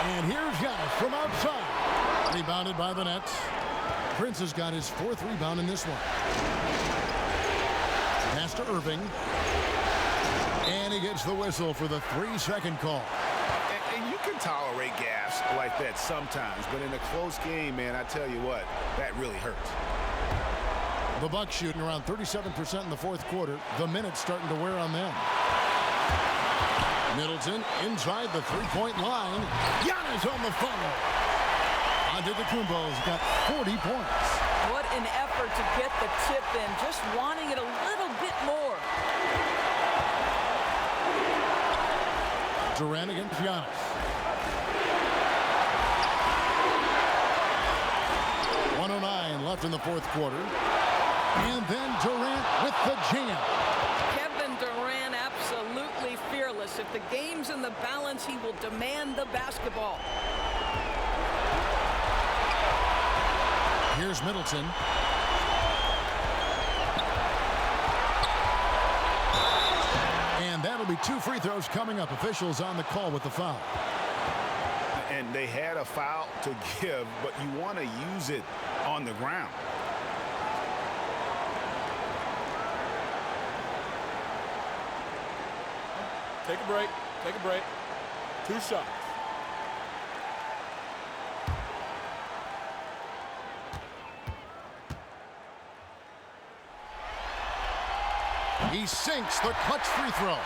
And here's Giannis from outside. Rebounded by the Nets. Prince has got his 4th rebound in this one. Pass to Irving. And he gets the whistle for the 3-second call. And you can tolerate gaffes like that sometimes, but in a close game, man, I tell you what, that really hurts. The Bucks shooting around 37% in the 4th quarter. The minutes starting to wear on them. Middleton inside the 3-point line. Giannis on the follow. Antetokounmpo's got 40 points. What an effort to get the tip in, just wanting it a little bit more. Durant against Giannis. 1:09 left in the 4th quarter. And then Durant with the jam. Kevin Durant absolutely fearless. If the game's in the balance, he will demand the basketball. Here's Middleton. And that'll be 2 free throws coming up. Officials on the call with the foul. And they had a foul to give, but you want to use it on the ground. Take a break. Take a break. 2 shots. He sinks the clutch free throw.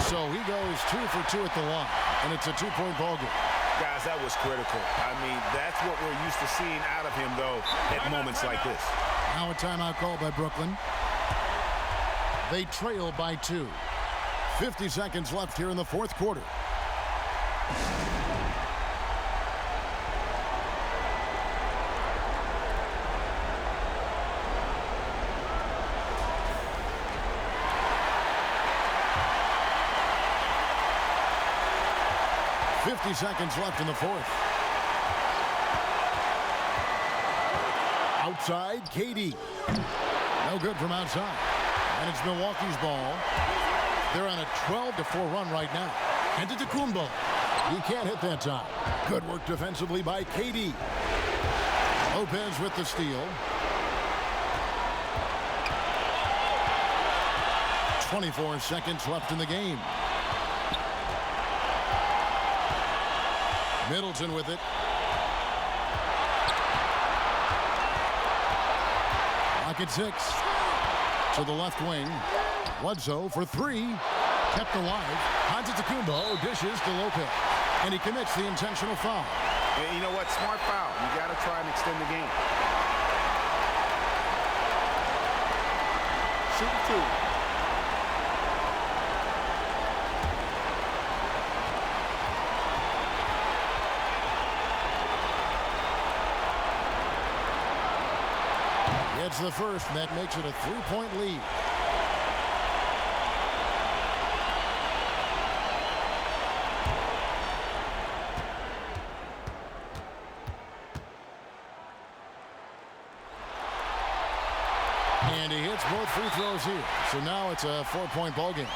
So he goes 2 for 2 at the line, and it's a 2-point ball game. Guys, that was critical. I mean, that's what we're used to seeing out of him, though, at moments like this. Now a timeout call by Brooklyn. They trail by 2. 50 seconds left here in the 4th quarter. Seconds left in the 4th. Outside, KD. No good from outside. And it's Milwaukee's ball. They're on a 12-4 run right now. Antetokounmpo. He can't hit that time. Good work defensively by KD. Lopez with the steal. 24 seconds left in the game. Middleton with it. Pocket 6. To the left wing. Bledsoe for 3. Kept alive. Antetokounmpo dishes to Lopez. And he commits the intentional foul. And you know what? Smart foul. You got to try and extend the game. Shoot 2. It's the first, and that makes it a 3-point lead. And he hits both free throws here. So now it's a 4-point ball game.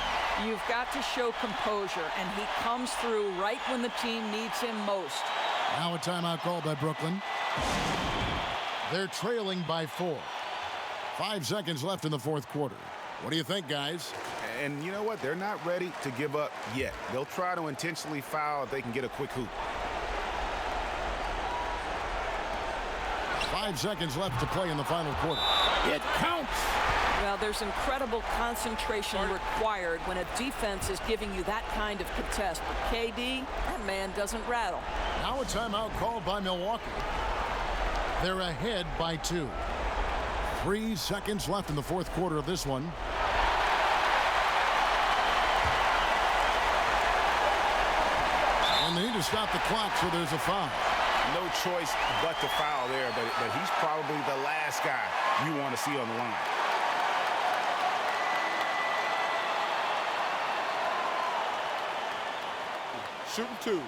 You've got to show composure, and he comes through right when the team needs him most. Now a timeout call by Brooklyn. They're trailing by 4. 5 seconds left in the 4th quarter. What do you think, guys? And you know what? They're not ready to give up yet. They'll try to intentionally foul if they can get a quick hoop. 5 seconds left to play in the final quarter. It counts! Well, there's incredible concentration required when a defense is giving you that kind of contest. But KD, that man doesn't rattle. Now a timeout called by Milwaukee. They're ahead by 2. 3 seconds left in the 4th quarter of this one. And they need to stop the clock, so there's a foul. No choice but to foul there, but he's probably the last guy you want to see on the line. Shooting 2.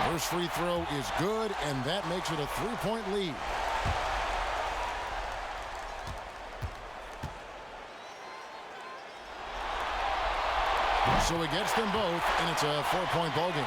First free throw is good, and that makes it a 3-point lead. So he gets them both, and it's a 4-point ball game.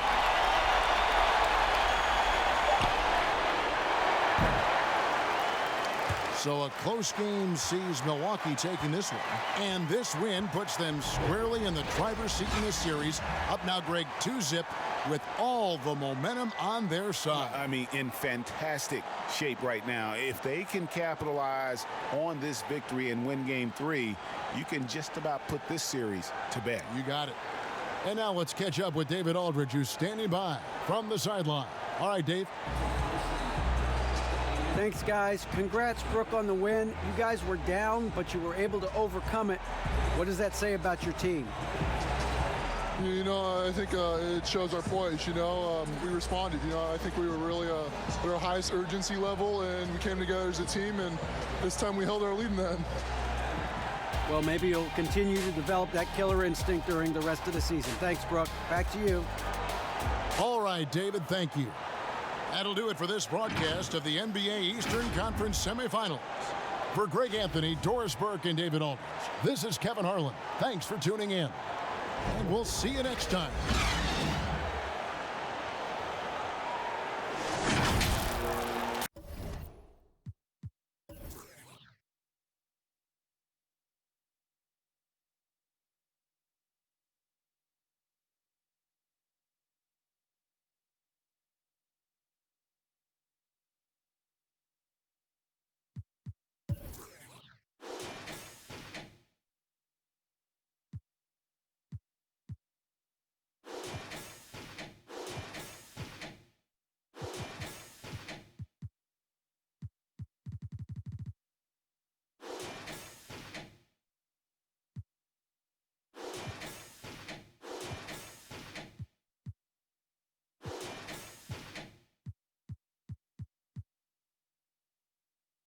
So a close game sees Milwaukee taking this one. And this win puts them squarely in the driver's seat in this series. Up now, Greg, 2-zip with all the momentum on their side. I mean, in fantastic shape right now. If they can capitalize on this victory and win game 3, you can just about put this series to bed. You got it. And now let's catch up with David Aldridge, who's standing by from the sideline. All right, Dave. Thanks, guys. Congrats, Brooke, on the win. You guys were down, but you were able to overcome it. What does that say about your team? You know, I think it shows our poise. You know, we responded. You know, I think we were really at our highest urgency level, and we came together as a team, and this time we held our lead in that. Well, maybe you'll continue to develop that killer instinct during the rest of the season. Thanks, Brooke. Back to you. All right, David, thank you. That'll do it for this broadcast of the NBA Eastern Conference Semifinals. For Greg Anthony, Doris Burke, and David Aldridge, this is Kevin Harlan. Thanks for tuning in, and we'll see you next time.